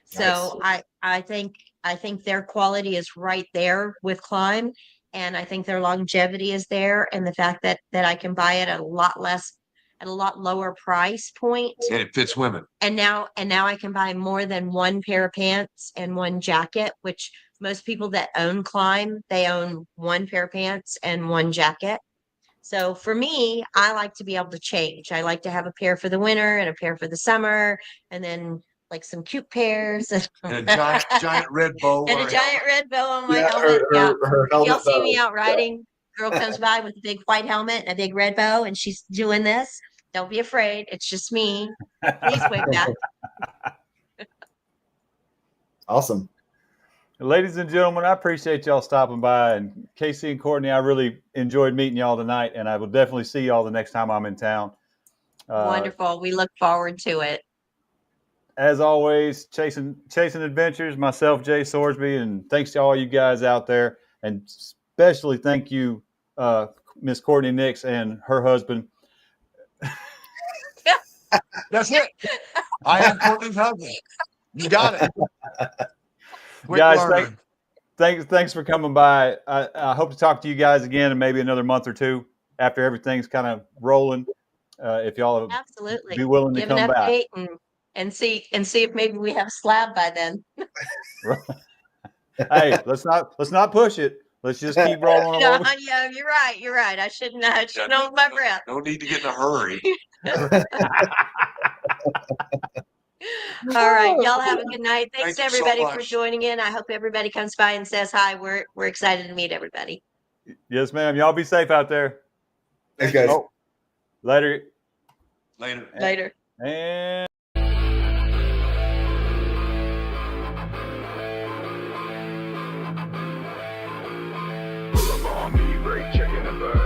So nice. I think their quality is right there with Climb. And I think their longevity is there, and the fact that I can buy it at a lot lower price point. And it fits women. And now I can buy more than one pair of pants and one jacket, which most people that own Climb, they own one pair of pants and one jacket. So for me, I like to be able to change. I like to have a pair for the winter and a pair for the summer, and then like some cute pairs and a giant red bow. And a giant red bow on my helmet. Her helmet. You'll see me out riding. Girl comes by with a big white helmet and a big red bow, and she's doing this. Don't be afraid. It's just me. Please wave back. Awesome. Ladies and gentlemen, I appreciate y'all stopping by. And Casey and Courtney, I really enjoyed meeting y'all tonight, and I will definitely see y'all the next time I'm in town. Wonderful. We look forward to it. As always, chasing adventures, myself, Jay Sorsby, and thanks to all you guys out there, and especially thank you, Miss Courtney Nix and her husband. That's it. I am Courtney's husband. You got it. Guys, thanks for coming by. I hope to talk to you guys again in maybe another month or two after everything's kind of rolling. If y'all absolutely be willing to come back. And see if maybe we have a slab by then. Hey, let's not push it. Let's just keep rolling along. No, yeah, you're right. I shouldn't hold my breath. No need to get in a hurry. All right, y'all have a good night. Thanks everybody so for joining in. I hope everybody comes by and says hi. We're excited to meet everybody. Yes, ma'am. Y'all be safe out there. Thanks, guys. Oh, later. And Pull up on me, brake checking the bird.